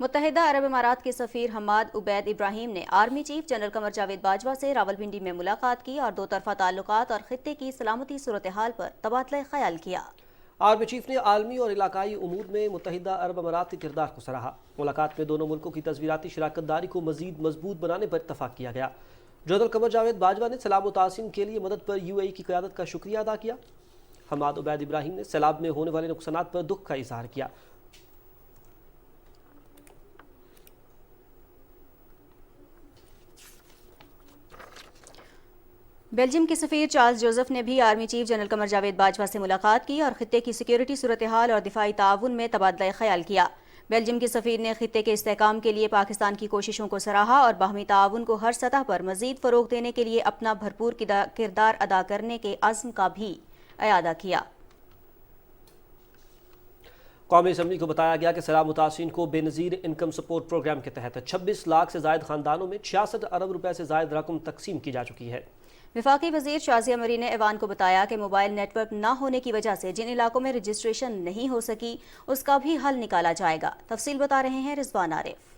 मुत्तहिदा अरब इमारात के सफ़ीर हम्माद उबैद इब्राहिम ने army chief general Qamar Javed Bajwa से रावलपिंडी में मुलाकात की और दो तरफ़ा ताल्लुकात और खित्ते की सलामती सूरत हाल पर तबादला ख्याल किया। आर्मी चीफ ने आलमी और इलाकाई उमूर में मुत्तहिदा अरब अमारात के किरदार को सराहा। मुलाकात में दोनों मुल्कों की तस्वीराती शराकत दारी को मज़ीद मजबूत बनाने पर इत्तफाक किया गया। जनरल कमर जावेद बाजवा ने सैलाब व तासीम के लिए मदद पर UAE की क़यादत का शुक्रिया अदा किया। हम्माद उबैद इब्राहिम ने सैलाब में होने वाले नुकसानात पर दुख का इजहार किया। बेल्जियम के सफ़ीर चार्ल्स जोसेफ ने भी army chief general Qamar Javed Bajwa से मुलाकात की और खित्ते की सिक्योरिटी सूरत हाल और दिफाई ताउन में तबादला ख्याल किया। बेल्जियम के सफ़ीर ने खित्ते के इस्तेहकाम के लिए पाकिस्तान की कोशिशों को सराहा और बाहमी ताउन को हर सतह पर मज़ीद फ़रोग़ देने के लिए अपना भरपूर किरदार अदा करने के अज़्म का भी इयादा किया। कौमी असम्बली को बताया गया कि सैलाब मुतासिरीन को बेनज़ीर इनकम सपोर्ट प्रोग्राम के तहत 26 लाख से ज़ायद ख़ानदानों में 66 अरब रुपए से ज़ायद रकम तकसीम की जा चुकी है। वफाकी वज़ीर शाज़िया मरी ने ऐवान को बताया कि मोबाइल नेटवर्क न होने की वजह से जिन इलाकों में रजिस्ट्रेशन नहीं हो सकी उसका भी हल निकाला जाएगा। तफसील बता रहे हैं रिजवान आरिफ।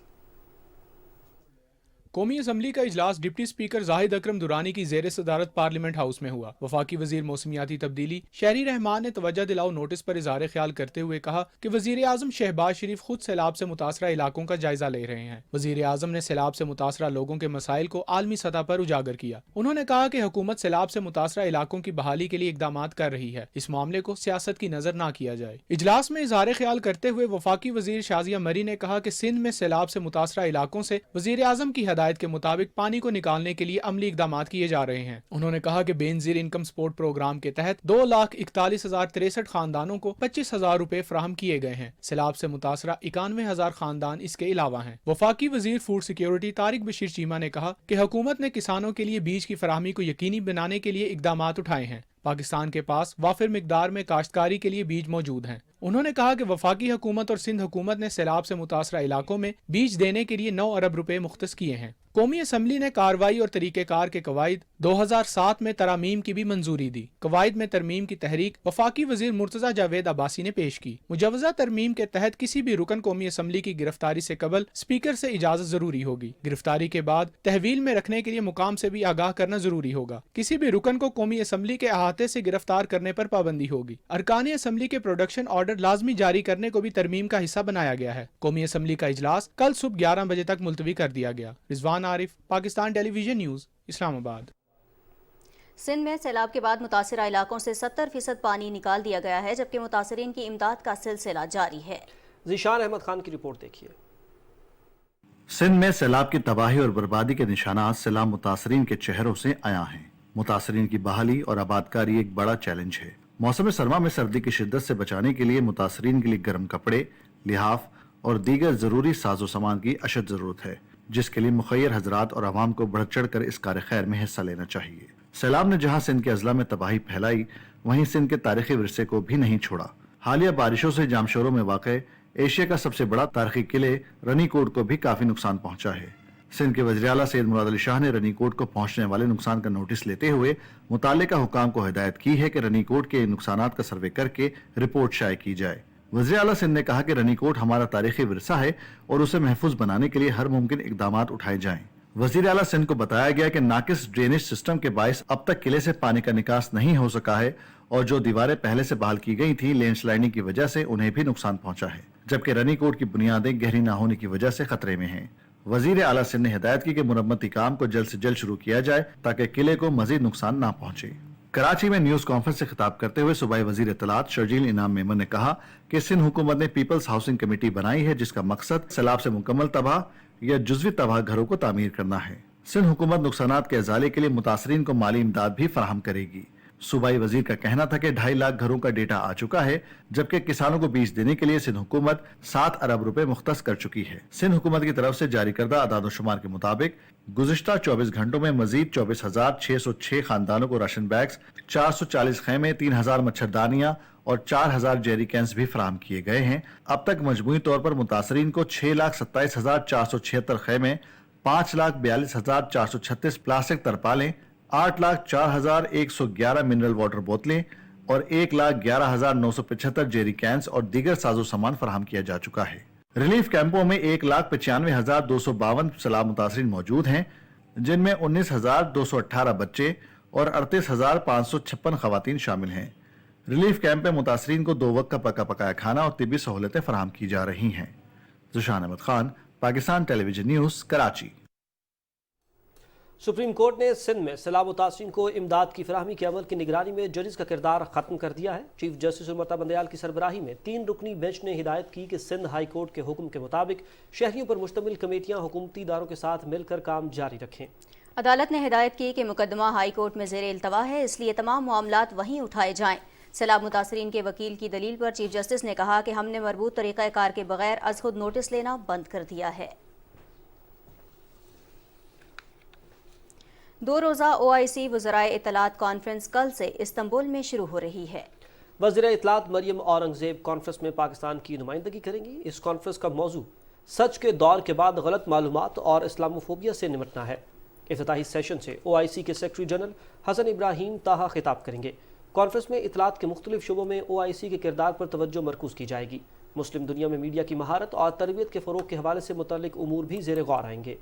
कौमी असम्बली का इजलास डिप्टी स्पीकर जाहिद अकरम दुरानी की ज़ेर सदारत पार्लियामेंट हाउस में हुआ। वफाकी वजीर मौसमियाती तब्दीली शहरी रहमान ने तवज्जो दिलाओ नोटिस पर इज़हार ख्याल करते हुए कहा कि वजीर आज़म शहबाज शरीफ खुद सैलाब से मुतासरा इलाकों का जायजा ले रहे हैं। वजीर आज़म ने सैलाब से मुतासरा लोगों के मसाइल को आलमी सतह पर उजागर किया। उन्होंने कहा कि हुकूमत सैलाब से मुतासरा इलाकों की बहाली के लिए इकदाम कर रही है, इस मामले को सियासत की नजर न किया जाए। इजलास में इज़हार ख्याल करते हुए वफाकी वजीर शाज़िया मरी ने कहा कि सिंध में सैलाब से मुतासरा इलाकों से वजीर आज़म की हदायत के मुताबिक पानी को निकालने के लिए अमली इकदाम किए जा रहे हैं। उन्होंने कहा कि बेनजीर इनकम सपोर्ट प्रोग्राम के तहत 2,41,063 खानदानों को 25,000 रुपए फराहम किए गए हैं। सैलाब से मुतासरा 91,000 खानदान इसके अलावा हैं। वफाकी वजीर फूड सिक्योरिटी तारिक बशीर चीमा ने कहा कि हुकूमत ने किसानों के लिए बीज की फराहमी को यकीनी बनाने के लिए इकदाम उठाए हैं। पाकिस्तान के पास वाफिर मिकदार में काश्तकारी के लिए बीज मौजूद हैं। उन्होंने कहा कि वफाकी हुकूमत और सिंध हुकूमत ने सैलाब से मुतासरा इलाकों में बीज देने के लिए 9 अरब रुपए मुख्तस किए हैं। कौमी असम्बली ने कार्रवाई और तरीक़ेकार के कवायद 2007 में तरामीम की भी मंजूरी दी। कवायद में तरमीम की तहरीक वफाकी वजीर मुर्तजा जावेद अब्बासी ने पेश की। मुजवजा तरमीम के तहत किसी भी रुकन कौमी असम्बली की गिरफ्तारी से कबल स्पीकर से इजाजत जरूरी होगी। गिरफ्तारी के बाद तहवील में रखने के लिए मुकाम से भी आगाह करना जरूरी होगा। किसी भी रुकन को कौमी असम्बली के अहाते से गिरफ्तार करने पर पाबंदी होगी। अरकानी असम्बली के प्रोडक्शन ऑर्डर लाजमी जारी करने को भी तरमीम का हिस्सा बनाया गया है। कौमी असम्बली का इजलास कल सुबह 11 बजे तक मुलतवी कर दिया गया। Rizwan Arif, Pakistan television news, Islamabad. सिंध में सैलाब के बाद मुतासरा इलाकों से 70% पानी निकाल दिया गया है, जबकि मुतासरीन की इमदाद का सिलसिला जारी है। ज़ीशान अहमद खान की रिपोर्ट देखिए। सिंध में सैलाब की तबाही और बर्बादी के निशानात सैलाब मुतासरीन के चेहरों से आया हैं। मुतासरीन की बहाली और आबादकारी एक बड़ा चैलेंज है। मौसम सरमा में सर्दी की शिद्दत से बचाने के लिए मुतासरीन के लिए गर्म कपड़े, लिहाफ और दीगर जरूरी साजो सामान की अशद जरूरत है, जिसके लिए मुखय्यर हजरात और आवाम को बढ़ चढ़ कर इस कार्य खैर में हिस्सा लेना चाहिए। सैलाब ने जहां सिंध के अजला में तबाही फैलाई, वहीं सिंध के तारीखी विरसे को भी नहीं छोड़ा। हालिया बारिशों से जामशोरों में वाक़े एशिया का सबसे बड़ा तारीखी किले रनीकोट को भी काफी नुकसान पहुंचा है। सिंध के वज़ीर आला सैयद मुराद अली शाह ने रनीकोट को पहुंचने वाले नुकसान का नोटिस लेते हुए मुताल्लिका हुकाम को हिदायत की है कि रनीकोट के नुकसानात का सर्वे करके रिपोर्ट शाये की जाए। वज़ीर आला सिंध ने कहा कि रनीकोट हमारा तारीखी विरसा है और उसे महफूज बनाने के लिए हर मुमकिन इकदामात उठाए जाएं। वज़ीर आला सिंध को बताया गया कि नाकिस ड्रेनेज सिस्टम के बायस अब तक किले से पानी का निकास नहीं हो सका है और जो दीवारें पहले से बहाल की गई थी, लैंडस्लाइडिंग की वजह से उन्हें भी नुकसान पहुंचा है, जबकि रनीकोट की बुनियादें गहरी न होने की वजह से खतरे में हैं। वज़ीर आला सिंध ने हिदायत की कि मुरम्मती काम को जल्द से जल्द शुरू किया जाए ताकि किले को मजीद नुकसान न पहुंचे। कराची में न्यूज कॉन्फ्रेंस से खिताब करते हुए सूबाई वजीर इत्तलात शर्जील इनाम मेमन ने कहा कि सिंध हुकूमत ने पीपल्स हाउसिंग कमेटी बनाई है जिसका मकसद सैलाब से मुकम्मल तबाह या जुज़वी तबाह घरों को तामीर करना है। सिंध हुकूमत नुकसानात के अजाले के लिए मुतासरीन को माली इमदाद भी फराहम करेगी। सूबाई वजीर का कहना था कि 2.5 लाख घरों का डेटा आ चुका है, जबकि किसानों को बीज देने के लिए सिंध हुकूमत 7 अरब रुपए मुख्तस कर चुकी है। सिंध हुकूमत की तरफ से जारी करदा आदादोशुमार के मुताबिक गुज़िश्ता 24 घंटों में मजीद 24,606 खानदानों को राशन बैग्स, 440 खेमे, 3,000 मच्छरदानियां और 4,000 जेरी कैंस भी फराहम किए गए हैं। अब तक मजमूई तौर पर मुतासरीन को 6,27,476 खेमे, 5,42,436 प्लास्टिक तरपालें, 8,04,111 मिनरल वाटर बोतलें और 1,11,975 जेरी कैंस और दीगर साजो सामान फराहम किया जा चुका है। रिलीफ कैंपों में 1,95,252 सैलाब मुतासरीन मौजूद हैं, जिनमें 19,218 बच्चे और 38,556 खवातीन शामिल हैं। रिलीफ कैंप में मुतासरीन को 2 वक्त का पका पकाया खाना और तिब्बी सहूलतें फराहम की जा रही हैं। Zeeshan Ahmed Khan, Pakistan television news, Karachi. Supreme court ने सिंध में सैलाब मुतासरीन को इमदाद की फराहमी के अमल की निगरानी में जजेस का किरदार खत्म कर दिया है। चीफ जस्टिस उमरता बंदयाल की सरबराही में 3 रुकनी बेंच ने हिदायत की कि सिंध हाई कोर्ट के हुक्म के मुताबिक शहरियों पर मुश्तमिल कमेटियां हुकूमती इदारों के साथ मिलकर काम जारी रखें। अदालत ने हिदायत की कि मुकदमा हाई कोर्ट में ज़ेर इल्तवा है, इसलिए तमाम मामलात वहीं उठाए जाएं। सैलाब मुतासरीन के वकील की दलील पर चीफ जस्टिस ने कहा कि हमने मरबूत तरीक़ाकार के बगैर अज खुद नोटिस लेना बंद कर दिया है। 2 रोज़ा OIC वज़राए इत्तलात कॉन्फ्रेंस कल से इस्तंबुल में शुरू हो रही है। वज़ीर इत्तलात मरियम औरंगज़ेब कॉन्फ्रेंस में पाकिस्तान की नुमाइंदगी करेंगी। इस कॉन्फ्रेंस का मौजू सच के दौर के बाद गलत मालूमात और इस्लामोफोबिया से निपटना है। इफ्तिताही सेशन से OIC के सेक्रेटरी जनरल हसन इब्राहिम ताहा खिताब करेंगे। कॉन्फ्रेंस में इत्तलात के मुख्तलिफ शुबों में OIC के किरदार पर तवज्जो मरकूज़ की जाएगी। मुस्लिम दुनिया में मीडिया की महारत और तरबियत के फ़रोग़ के हवाले से मुतल्लिक़ उमूर भी ज़ेर गौर आएंगे।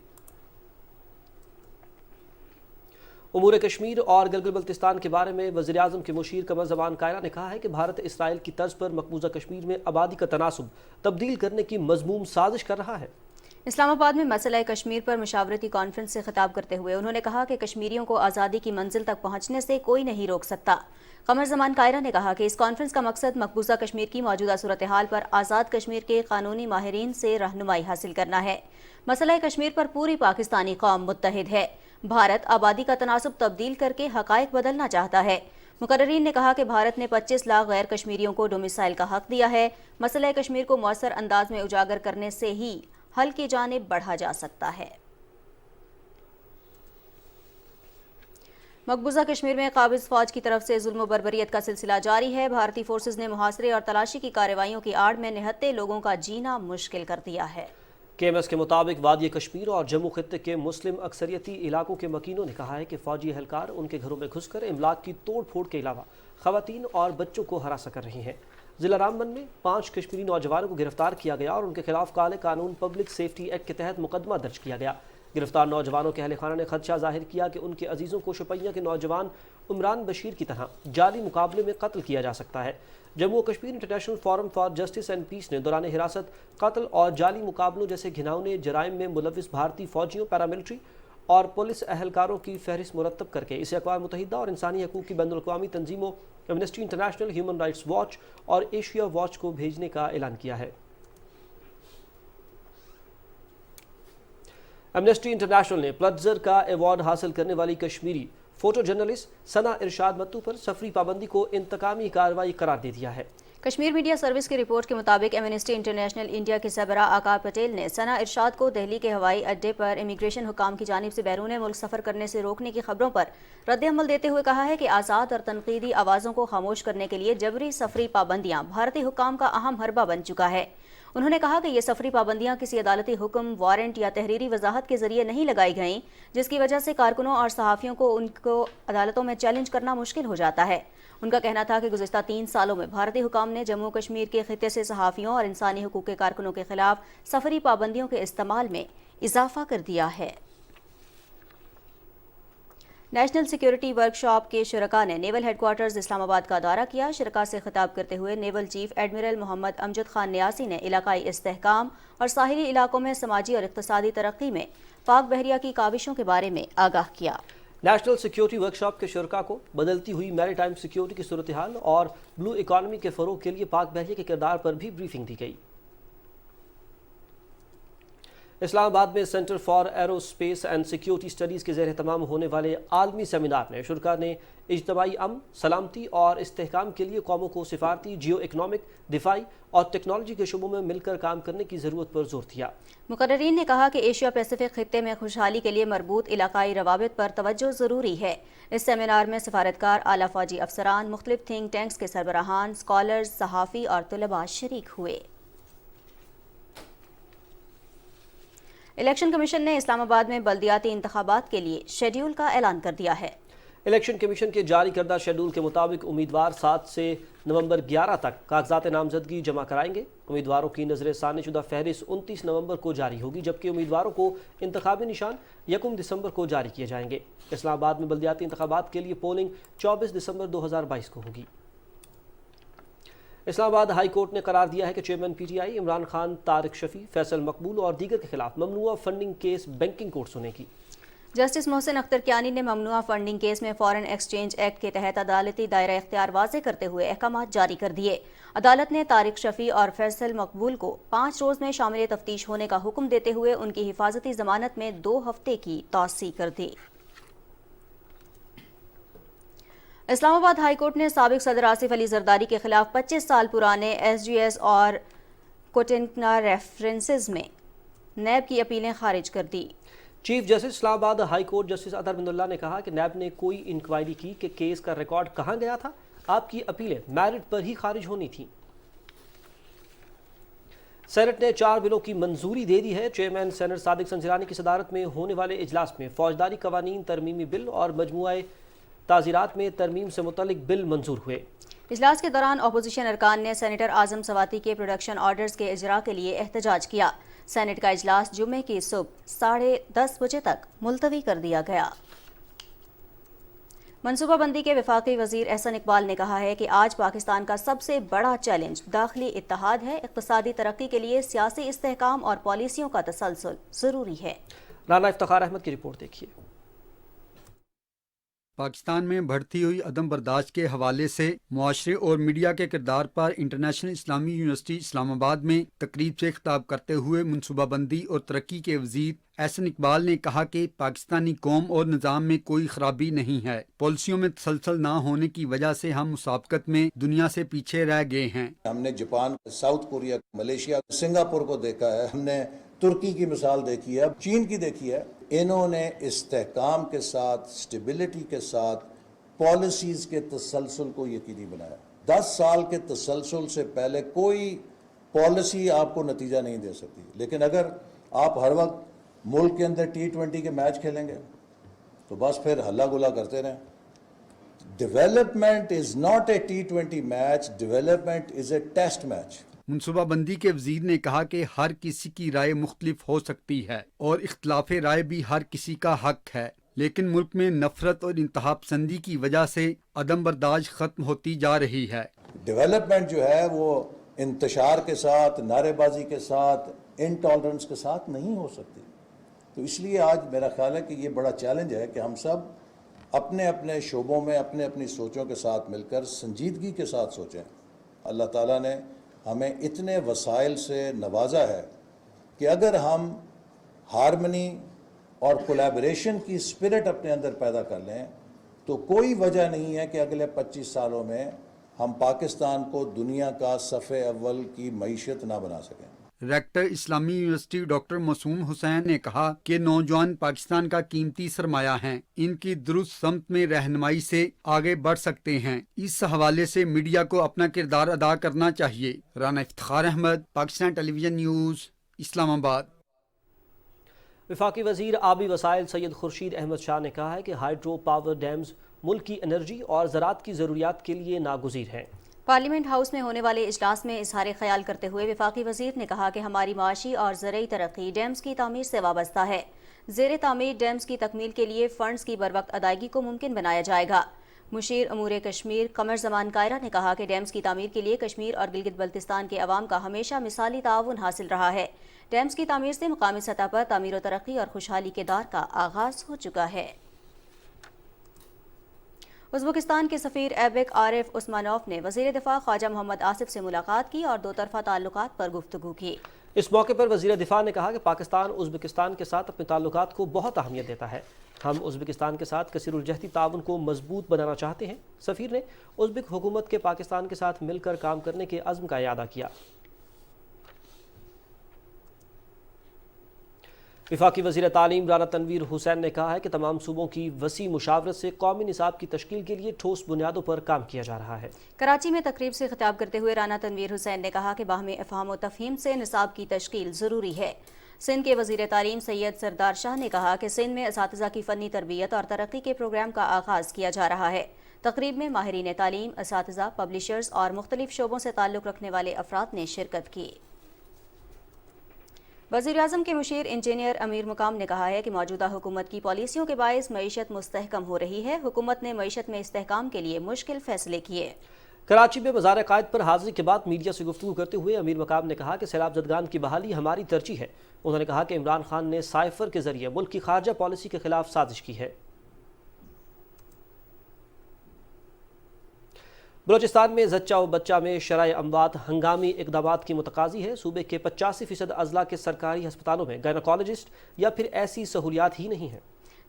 उमूर कश्मीर और गिलगित बल्तिस्तान के बारे में वज़ीर आज़म के मुशीर कमर ज़मान कायरा ने कहा है कि भारत इसराइल की तर्ज पर मकबूजा कश्मीर में आबादी का तनासुब तब्दील करने की मज़मूम साजिश कर रहा है। इस्लामाबाद में मसला कश्मीर पर मुशावरती कॉन्फ्रेंस से खिताब करते हुए उन्होंने कहा कि कश्मीरियों को आज़ादी की मंजिल तक पहुँचने से कोई नहीं रोक सकता। कमर ज़मान कायरा ने कहा कि इस कॉन्फ्रेंस का मकसद मकबूजा कश्मीर की मौजूदा सूरत हाल पर आज़ाद कश्मीर के कानूनी माहिरीन से रहनुमाई हासिल करना है। मसला कश्मीर पर पूरी पाकिस्तानी कौम मुत्तहिद है। भारत आबादी का तनासुब तब्दील करके हक़ाइक़ बदलना चाहता है। मुकर्रिरीन ने कहा कि भारत ने 25 लाख गैर कश्मीरियों को डोमिसाइल का हक दिया है। मसला कश्मीर को मौसर अंदाज में उजागर करने से ही हल की जानिब बढ़ा जा सकता है। मकबूजा कश्मीर में काबिज फौज की तरफ से जुल्म बर्बरियत का सिलसिला जारी है। भारतीय फोर्सेज ने मुहासरे और तलाशी की कार्रवाइयों की आड़ में निहत्ते लोगों का जीना मुश्किल कर दिया है। KMS के मुताबिक वादी कश्मीर और जम्मू खित्ते के मुस्लिम अक्सरियती इलाकों के मकीनों ने कहा है कि फौजी एहलकार उनके घरों में घुसकर इमलाक की तोड़ फोड़ के अलावा खवातीन और बच्चों को हरासा कर रही हैं। जिला रामबन में 5 कश्मीरी नौजवानों को गिरफ्तार किया गया और उनके खिलाफ काले कानून पब्लिक सेफ्टी एक्ट के तहत मुकदमा दर्ज किया गया। गिरफ्तार नौजवानों के अहल खाना ने खदशा जाहिर किया कि उनके अजीज़ों को शुपैया के नौजवान उमरान बशीर की तरह जाली मुकाबले में कत्ल किया जा सकता है। Jammu Kashmir international forum for justice and peace ने दौरान हिरासत कत्ल और जाली मुकाबलों जैसे घिनौने जराइम में मुलविस भारतीय फौजियों, पैरामिलिट्री और पुलिस अहलकारों की फहरिस्त मुरतब करके इसे अक़वाम मुत्तहिदा और इंसानी हकूक़ की बैनुल-अक़वामी तंजीमों Amnesty International, Human Rights Watch और एशिया वॉच को भेजने का ऐलान किया है। एमनेस्टी इंटरनेशनल ने पुलित्ज़र का अवार्ड हासिल करने वाली कश्मीरी फोटो जर्नलिस्ट सना इरशाद मत्तू पर सफरी पाबंदी को इंतकामी कार्रवाई करार दे दिया है। कश्मीर मीडिया सर्विस की रिपोर्ट के मुताबिक एमनेस्टी इंटरनेशनल इंडिया के सरबरा आकार पटेल ने सना इरशाद को दिल्ली के हवाई अड्डे पर इमिग्रेशन हुकाम की जानिब से बैरून मुल्क सफ़र करने से रोकने की खबरों पर रद्द-ए-अमल देते हुए कहा है कि आज़ाद और तनकीदी आवाज़ों को खामोश करने के लिए जबरी सफरी पाबंदियाँ भारतीय हुकाम का अहम हरबा बन चुका है। انہوں نے کہا کہ یہ سفری پابندیاں کسی عدالتی حکم، وارنٹ یا تحریری وضاحت کے ذریعے نہیں لگائی گئیں، جس کی وجہ سے کارکنوں اور صحافیوں کو ان کو عدالتوں میں چیلنج کرنا مشکل ہو جاتا ہے۔ ان کا کہنا تھا کہ گزشتہ 3 سالوں میں بھارتی حکام نے جموں کشمیر کے خطے سے صحافیوں اور انسانی حقوق کے کارکنوں کے خلاف سفری پابندیوں کے استعمال میں اضافہ کر دیا ہے۔ نیشنل سیکیورٹی ورکشاپ کے شرکاء نے نیول ہیڈ کوارٹرز اسلام آباد کا دورہ کیا۔ شرکاء سے خطاب کرتے ہوئے نیول چیف ایڈمرل محمد امجد خان نیاسی نے علاقائی استحکام اور ساحلی علاقوں میں سماجی اور اقتصادی ترقی میں پاک بحریہ کی کاوشوں کے بارے میں آگاہ کیا۔ نیشنل سیکیورٹی ورکشاپ کے شرکاء کو بدلتی ہوئی میری ٹائم سیکیورٹی کی صورتحال اور بلو اکانومی کے فروغ کے لیے پاک بحریہ کے کردار پر بھی بریفنگ دی گئی۔ اسلام آباد میں centre for arrow space and security studies کے زیر اہتمام ہونے والے عالمی سیمینار میں شرکاء نے اجتماعی امن، سلامتی اور استحکام کے لیے قوموں کو سفارتی، جیو اکنامک، دفاعی اور ٹیکنالوجی کے شعبوں میں مل کر کام کرنے کی ضرورت پر زور دیا۔ مقررین نے کہا کہ ایشیا پیسیفک خطے میں خوشحالی کے لیے مربوط علاقائی روابط پر توجہ ضروری ہے۔ اس سیمینار میں سفارتکار، اعلیٰ فوجی افسران، مختلف تھنک ٹینکس کے سربراہان، اسکالرز، صحافی اور طلباء شریک ہوئے۔ الیکشن کمیشن نے اسلام آباد میں بلدیاتی انتخابات کے لیے شیڈیول کا اعلان کر دیا ہے۔ الیکشن کمیشن کے جاری کردہ شیڈول کے مطابق امیدوار 7 سے نومبر 11 تک کاغذات نامزدگی جمع کرائیں گے۔ امیدواروں کی نظر ثانی شدہ فہرست 29 نومبر کو جاری ہوگی، جبکہ امیدواروں کو انتخابی نشان 1 دسمبر کو جاری کیے جائیں گے۔ اسلام آباد میں بلدیاتی انتخابات کے لیے پولنگ 24 دسمبر 2022 کو ہوگی۔ اسلام آباد ہائی کورٹ نے قرار دیا ہے کہ chairman P T I Imran Khan, Tariq Shafi, Faisal Maqbool اور دیگر کے خلاف ممنوعہ فنڈنگ کیس بینکنگ کورٹ سنے گی۔ جسٹس محسن اختر کیانی نے ممنوعہ فنڈنگ کیس میں فارن ایکسچینج ایکٹ کے تحت عدالتی دائرہ اختیار واضح کرتے ہوئے احکامات جاری کر دیے۔ عدالت نے طارق شفیع اور فیصل مقبول کو 5 روز میں شامل تفتیش ہونے کا حکم دیتے ہوئے ان کی حفاظتی ضمانت میں 2 ہفتے کی توسیع کر دی۔ اسلام آباد ہائی کورٹ نے سابق صدر آصف علی زرداری کے خلاف 25 سال پرانے ایس جی ایس اور کوٹنکنا ریفرنسز میں نیب کی اپیلیں خارج کر دی۔ چیف جسٹس اسلام آباد ہائی کورٹ جسٹس اطہر بن اللہ نے کہا کہ نیب نے کوئی انکوائری کی کہ کیس کا ریکارڈ کہاں گیا تھا، آپ کی اپیلیں میرٹ پر ہی خارج ہونی تھیں۔ سینٹ نے 4 بلوں کی منظوری دے دی ہے۔ چیئرمین سینٹ صادق سنجرانی کی صدارت میں ہونے والے اجلاس میں فوجداری قوانین ترمیمی بل اور مجموعہ تعزیرات میں ترمیم سے متعلق بل منظور ہوئے۔ اجلاس کے دوران اپوزیشن ارکان نے سینیٹر اعظم سواتی کے پروڈکشن آرڈرز کے اجرا کے لیے احتجاج کیا۔ سینٹ کا اجلاس جمعے کی صبح 10:30 بجے تک ملتوی کر دیا گیا۔ منصوبہ بندی کے وفاقی وزیر احسن اقبال نے کہا ہے کہ آج پاکستان کا سب سے بڑا چیلنج داخلی اتحاد ہے۔ اقتصادی ترقی کے لیے سیاسی استحکام اور پالیسیوں کا تسلسل ضروری ہے۔ رانا افتخار احمد کی رپورٹ دیکھیے۔ پاکستان میں بڑھتی ہوئی عدم برداشت کے حوالے سے معاشرے اور میڈیا کے کردار پر انٹرنیشنل اسلامی یونیورسٹی اسلام آباد میں تقریب سے خطاب کرتے ہوئے منصوبہ بندی اور ترقی کے وزیر احسن اقبال نے کہا کہ پاکستانی قوم اور نظام میں کوئی خرابی نہیں ہے، پالیسیوں میں تسلسل نہ ہونے کی وجہ سے ہم مسابقت میں دنیا سے پیچھے رہ گئے ہیں۔ ہم نے Japan, South Korea, Malaysia, Singapore کو دیکھا ہے، ہم نے ترکی کی مثال دیکھی ہے، چین کی دیکھی ہے۔ انہوں نے استحکام کے ساتھ، سٹیبلٹی کے ساتھ پالیسیز کے تسلسل کو یقینی بنایا۔ 10 سال کے تسلسل سے پہلے کوئی پالیسی آپ کو نتیجہ نہیں دے سکتی، لیکن اگر آپ ہر وقت ملک کے اندر T20 کے میچ کھیلیں گے تو بس پھر ہلا گلا کرتے رہیں۔ Development is not a T20 match, development is a test match. منصوبہ بندی کے وزیر نے کہا کہ ہر کسی کی رائے مختلف ہو سکتی ہے اور اختلاف رائے بھی ہر کسی کا حق ہے، لیکن ملک میں نفرت اور انتہا پسندی کی وجہ سے عدم برداشت ختم ہوتی جا رہی ہے۔ ڈیولپمنٹ جو ہے وہ انتشار کے ساتھ، نعرے بازی کے ساتھ، انٹالرنس کے ساتھ نہیں ہو سکتی۔ تو اس لیے آج میرا خیال ہے کہ یہ بڑا چیلنج ہے کہ ہم سب اپنے اپنے شعبوں میں اپنے اپنی سوچوں کے ساتھ مل کر سنجیدگی کے ساتھ سوچیں۔ اللہ تعالیٰ نے ہمیں اتنے وسائل سے نوازا ہے کہ اگر ہم ہارمنی اور کولیبریشن کی اسپرٹ اپنے اندر پیدا کر لیں تو کوئی وجہ نہیں ہے کہ اگلے 25 سالوں میں ہم پاکستان کو دنیا کا صف اول کی معیشت نہ بنا سکیں۔ रेक्टर इस्लामी यूनिवर्सिटी डॉक्टर मासूम हुसैन ने कहा कि नौजवान पाकिस्तान का कीमती सरमाया हैं, इनकी दुरुस्त समत में रहनुमाई से आगे बढ़ सकते हैं। इस हवाले से मीडिया को अपना किरदार अदा करना चाहिए। Rana Iftikhar Ahmed, Pakistan television news, Islamabad. वफाकी वजीर आबी वसाइल सैयद खुर्शीद अहमद शाह ने कहा है कि हाइड्रो पावर डैम्स मुल्क की एनर्जी और ज़राअत की ज़रूरियात के लिए नागुज़ीर हैं। पार्लियामेंट हाउस में होने वाले इजलास में इजहार ख्याल करते हुए वफाकी वजीर ने कहा कि हमारी माशी और ज़रई तरक्की डैम्स की तामीर से वाबस्ता है। ज़ेर तामीर डैम्स की तकमील के लिए फंड्स की बरवक्त अदायगी को मुमकिन बनाया जाएगा। मुशीर अमूर कश्मीर कमर जमान कायरा ने कहा कि डैम्स की तामीर के लिए कश्मीर और गिलगित बल्तिस्तान के अवाम का हमेशा मिसाली ताउन हासिल रहा है। डैम्स की तामीर से मुकामी सतह पर तामीर व तरक्की और खुशहाली के दौर का आगाज हो चुका है। उज़्बेकिस्तान के सफ़ीर ऐबिक आरिफ उस्मानोव ने वज़ीर दिफ़ा ख्वाजा मोहम्मद आसिफ से मुलाकात की और दो तरफ़ा ताल्लुकात पर गुफ्तगू की। इस मौके पर वज़ीर दिफ़ा ने कहा कि पाकिस्तान उज़्बेकिस्तान के साथ अपने ताल्लुकात को बहुत अहमियत देता है। हम उज़्बेकिस्तान के साथ कसीरुल-जहती ताउन को मजबूत बनाना चाहते हैं। सफ़ीर ने उज़्बेक हुकूमत के पाकिस्तान के साथ मिलकर काम करने के अज़्म का इयादा किया। वफाकी वज़ीर तालीम राना तनवीर हुसैन ने कहा है कि तमाम सूबों की वसी मुशावरत से कौमी निसाब की तश्कील के लिए ठोस बुनियादों पर काम किया जा रहा है। कराची में तकरीब से खिताब करते हुए राना तनवीर हुसैन ने कहा कि बाहमी इफ़हाम व तफ़हीम से निसाब की तश्कील ज़रूरी है। सिंध के वज़ीर तालीम सैयद सरदार शाह ने कहा कि सिंध में असातिज़ा की फ़नी तरबियत और तरक्की के प्रोग्राम का आगाज़ किया जा रहा है। तकरीब में माहिरीन तालीम, असातिज़ा, पब्लिशर्स और मुख्तलिफ शोबों से ताल्लुक़ रखने वाले अफराद ने शिरकत की। वज़ीर आज़म के मुशीर इंजीनियर अमीर मुकाम ने कहा है कि मौजूदा हुकूमत की पॉलिसियों के बायस मईशत मुस्तहकम हो रही है। हुकूमत ने मईशत में इस्तेहकाम के लिए मुश्किल फैसले किए। कराची में मज़ार कायद पर हाज़िरी के बाद मीडिया से गुफ्तगू करते हुए अमीर मुकाम ने कहा कि सैलाब ज़दगान की बहाली हमारी तरजीह है। उन्होंने कहा कि इमरान खान ने साइफर के जरिए मुल्क की खारजा पॉलिसी के खिलाफ साजिश की है। बलोचिस्तान में जच्चा व बच्चा में शराय अमवात हंगामी इकदामात की मुतकाजी है। सूबे के 85% अजला के सरकारी अस्पतालों में गायनोकोलॉजिस्ट या फिर ऐसी सहूलियात ही नहीं है।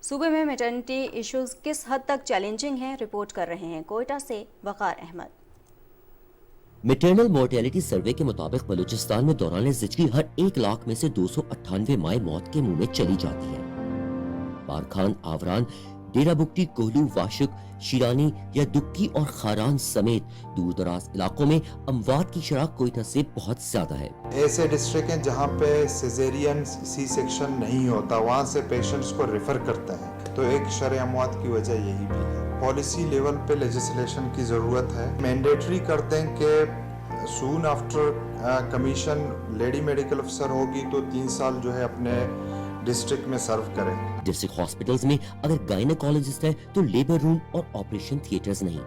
सूबे में मैटरनिटी इश्यूज किस हद तक चैलेंजिंग हैं, रिपोर्ट कर रहे हैं कोयटा से वकार अहमद। मैटरनल मोर्टेलिटी सर्वे के मुताबिक बलूचिस्तान में दौरान ज़िचरी हर 1 लाख में से 298 माएँ मौत के मुंह में चली जाती है। बारखान, आवरान, डेरा बुगटी, कोहलू, वाशुक, शिरानी या दुक्की और खारान समेत दूर दराज इलाकों में अमवात की शरह कोयटा से बहुत ज्यादा है। ऐसे डिस्ट्रिक्ट हैं जहाँ पे सिजेरियन सी सेक्शन नहीं होता, वहाँ से पेशेंट्स को रेफर करते हैं, तो एक शरह अमवात की वजह यही भी है। पॉलिसी लेवल पे लेजिस्लेशन की ज़रूरत है। मैंडेटरी कर दें कि soon after commission lady medical अफसर होगी तो 3 साल जो है अपने डिस्ट्रिक्ट में सर्व करें। डिस्ट्रिक्ट हॉस्पिटल्स में अगर गायनेकोलॉजिस्ट है तो लेबर रूम और ऑपरेशन थिएटर्स नहीं।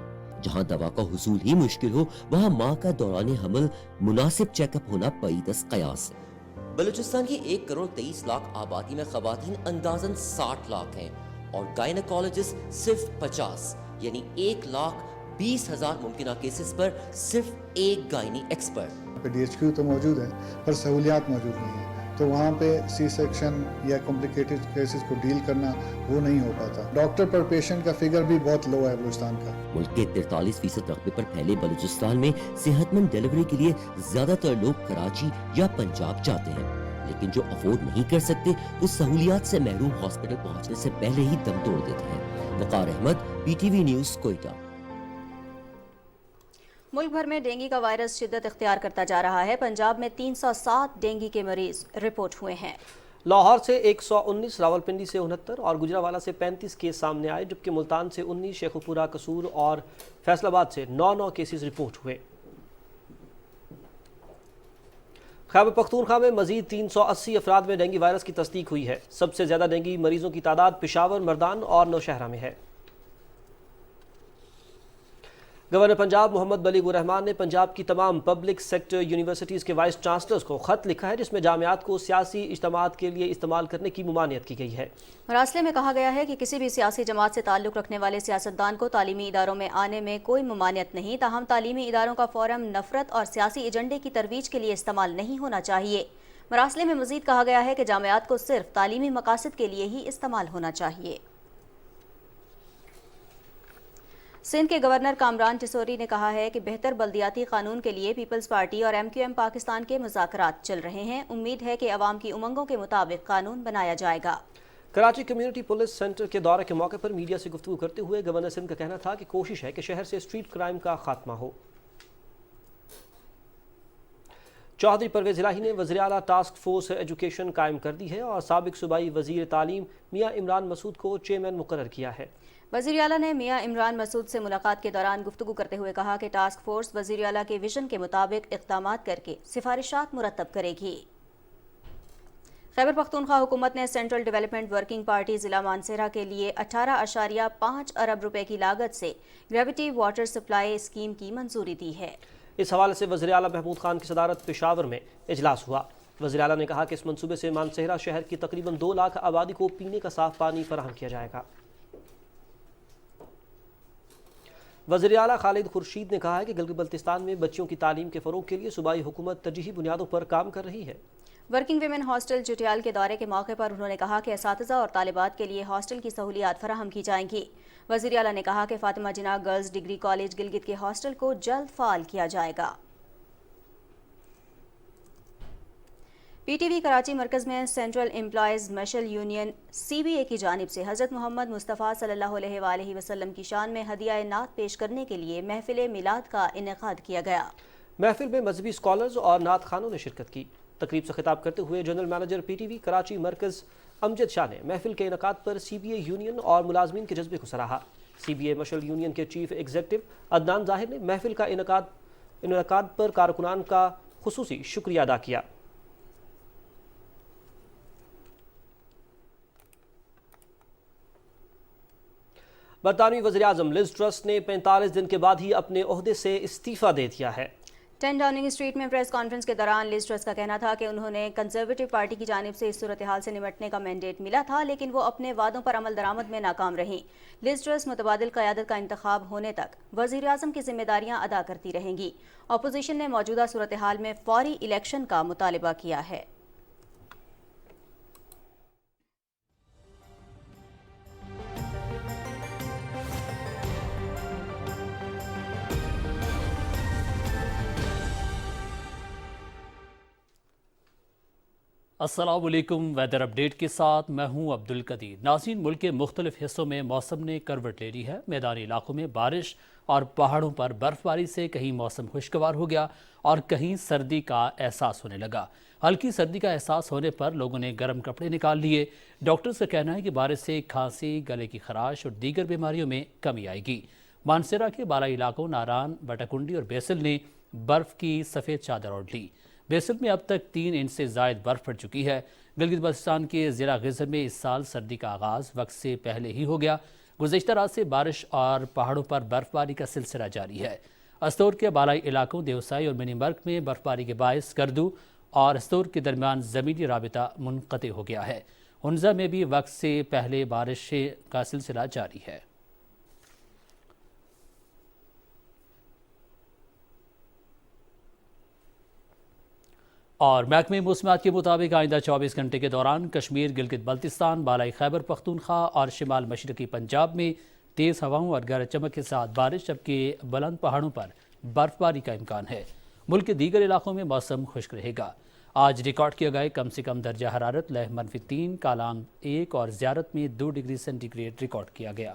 जहां दवा का हुसूल ही मुश्किल हो वहां माँ का दौरान हमल मुनासिब चेकअप होना पैदस कयास है। बलूचिस्तान की 1 करोड़ 23 लाख आबादी में खवातीन अंदाजन 60 लाख हैं और गायनेकोलॉजिस्ट सिर्फ 50 यानी 1,20,000 मुमकिन केसेस पर सिर्फ एक गायनी एक्सपर्ट। DHQ तो मौजूद है पर सहूलियात मौजूद नहीं है, तो वहाँ पे सी सेक्शन या कॉम्प्लिकेटेड केसेस को डील करना वो नहीं हो पाता। डॉक्टर पर पेशेंट का फिगर भी बहुत लो है बलूचिस्तान का। मुल्क के 43% रकबे पर फैले बलूचिस्तान में सेहतमंद डिलीवरी के लिए ज्यादातर लोग कराची या पंजाब जाते हैं, लेकिन जो अफोर्ड नहीं कर सकते वो सहूलियात से महरूम हॉस्पिटल पहुँचने से पहले ही दम तोड़ देते हैं। वकार अहमद, PTV न्यूज़, कोयटा। मुल्क भर में डेंगू का वायरस शिद्दत इख्तियार करता जा रहा है। पंजाब में 307 डेंगू के मरीज रिपोर्ट हुए हैं। लाहौर से 119, रावलपिंडी से 69 और गुजरावाला से 35 केस सामने आए, जबकि मुल्तान से 19, शेखुपुरा, कसूर और फैसलाबाद से 9 केसेस रिपोर्ट हुए। खैबर पख्तूनख्वा में मजीद 380 अफराद में डेंगू वायरस की तस्दीक हुई है। सबसे ज्यादा डेंगू मरीजों की तादाद पेशावर, मर्दान और नौशहरा में है। गवर्नर पंजाब मोहम्मद बलीगुर रहमान ने पंजाब की तमाम पब्लिक सेक्टर यूनिवर्सिटीज़ के वाइस चांसलर्स को खत लिखा है, जिसमें जामियात को सियासी इज्तिमात के लिए इस्तेमाल करने की मुमानियत की गई है। मरासले में कहा गया है कि किसी भी सियासी जमात से ताल्लुक़ रखने वाले सियासतदान को तालीमी इदारों में आने में कोई मुमानियत नहीं, ताहम तालीमी इदारों का फोरम नफरत और सियासी एजेंडे की तरवीज के लिए इस्तेमाल नहीं होना चाहिए। मरासले में मजीद कहा गया है कि जामियात को सिर्फ तालीमी मकासद के लिए ही इस्तेमाल होना चाहिए। سندھ کے گورنر کامران ٹسوری نے کہا ہے کہ بہتر بلدیاتی قانون کے لیے پیپلز پارٹی اور MQM پاکستان کے مذاکرات چل رہے ہیں. امید ہے کہ عوام کی امنگوں کے مطابق قانون بنایا جائے گا. کراچی کمیونٹی پولیس سینٹر کے دورے کے موقع پر میڈیا سے گفتگو کرتے ہوئے گورنر سندھ کا کہنا تھا کہ کوشش ہے کہ شہر سے اسٹریٹ کرائم کا خاتمہ ہو. چودھری پرویز الہی نے وزیر اعلیٰ ٹاسک فورس ایجوکیشن قائم کر دی ہے اور سابق صوبائی وزیر تعلیم میاں عمران مسعود کو چیئرمین مقرر کیا ہے. وزیر اعلیٰ نے میاں عمران مسعود سے ملاقات کے دوران گفتگو کرتے ہوئے کہا کہ ٹاسک فورس وزیر اعلیٰ کے ویژن کے مطابق اقدامات کر کے سفارشات مرتب کرے گی. خیبر پختونخوا حکومت نے سینٹرل ڈیولپمنٹ ورکنگ پارٹی ضلع مانسہرہ کے لیے 18.5 ارب روپے کی لاگت سے گریویٹی واٹر سپلائی اسکیم کی منظوری دی ہے. اس حوالے سے وزیر اعلیٰ محمود خان کی صدارت پشاور میں اجلاس ہوا. وزیر اعلیٰ نے کہا کہ اس منصوبے سے مانسہرہ شہر کی تقریباً 2 لاکھ آبادی کو پینے کا صاف پانی فراہم کیا جائے گا. وزیر اعلیٰ خالد خورشید نے کہا ہے کہ گلگت بلتستان میں بچیوں کی تعلیم کے فروغ کے لیے صوبائی حکومت ترجیحی بنیادوں پر کام کر رہی ہے. ورکنگ ویمن ہاسٹل چٹیال کے دورے کے موقع پر انہوں نے کہا کہ اساتذہ اور طالبات کے لیے ہاسٹل کی سہولیات فراہم کی جائیں گی. وزیر اعلیٰ نے کہا کہ فاطمہ جناح گرلز ڈگری کالج گلگت کے ہاسٹل کو جلد فعال کیا جائے گا. PTV کراچی مرکز میں سینٹرل امپلائیز مشل یونین CBA کی جانب سے حضرت محمد مصطفیٰ صلی اللہ علیہ وآلہ وسلم کی شان میں ہدیہ نعت پیش کرنے کے لیے محفل میلاد کا انعقاد کیا گیا. محفل میں مذہبی اسکالرز اور نعت خوانوں نے شرکت کی. تقریب سے خطاب کرتے ہوئے جنرل مینیجر PTV کراچی مرکز امجد شاہ نے محفل کے انعقاد پر CBA یونین اور ملازمین کے جذبے کو سراہا. CBA مشل یونین کے چیف ایگزیکٹو عدنان ظاہر نے محفل کا انعقاد پر کارکنان کا خصوصی شکریہ ادا کیا. برطانوی وزیراعظم لیز ٹرس نے 45 دن کے بعد ہی اپنے عہدے سے استعفیٰ دے دیا ہے. 10 ڈاؤننگ اسٹریٹ میں پریس کانفرنس کے دوران لیز ٹرس کا کہنا تھا کہ انہوں نے کنزرویٹو پارٹی کی جانب سے اس صورتحال سے نمٹنے کا مینڈیٹ ملا تھا لیکن وہ اپنے وعدوں پر عمل درآمد میں ناکام رہیں. لیز ٹرس متبادل قیادت کا انتخاب ہونے تک وزیر اعظم کی ذمہ داریاں ادا کرتی رہیں گی. اپوزیشن نے موجودہ صورتحال میں فوری الیکشن کا مطالبہ کیا ہے. السلام علیکم. ویدر اپڈیٹ کے ساتھ میں ہوں عبد القدیر. ناظرین، ملک کے مختلف حصوں میں موسم نے کروٹ لے لی ہے. میدانی علاقوں میں بارش اور پہاڑوں پر برف باری سے کہیں موسم خوشگوار ہو گیا اور کہیں سردی کا احساس ہونے لگا. ہلکی سردی کا احساس ہونے پر لوگوں نے گرم کپڑے نکال لیے. ڈاکٹرز کا کہنا ہے کہ بارش سے کھانسی، گلے کی خراش اور دیگر بیماریوں میں کمی آئے گی. مانسہرہ کے بالائی علاقوں ناران، بٹاکنڈی اور بیسل نے برف کی سفید چادر اوڑھ لی. بیسل میں اب تک 3 انچ سے زائد برف پڑ چکی ہے. گلگت بلتستان کے ضلع غزر میں اس سال سردی کا آغاز وقت سے پہلے ہی ہو گیا. گزشتہ رات سے بارش اور پہاڑوں پر برف باری کا سلسلہ جاری ہے. استور کے بالائی علاقوں دیوسائی اور منی مرگ میں برف باری کے باعث کردو اور استور کے درمیان زمینی رابطہ منقطع ہو گیا ہے. ہنزہ میں بھی وقت سے پہلے بارش کا سلسلہ جاری ہے. اور محکمہ موسمیات کے مطابق آئندہ 24 گھنٹے کے دوران کشمیر، گلگت بلتستان، بالائی خیبر پختونخوا اور شمال مشرقی پنجاب میں تیز ہواؤں اور گرج چمک کے ساتھ بارش، جبکہ بلند پہاڑوں پر برف باری کا امکان ہے. ملک کے دیگر علاقوں میں موسم خشک رہے گا. آج ریکارڈ کیا گئے کم سے کم درجہ حرارت لیہ -3، کالام 1 اور زیارت میں 2 ڈگری سینٹی گریڈ ریکارڈ کیا گیا.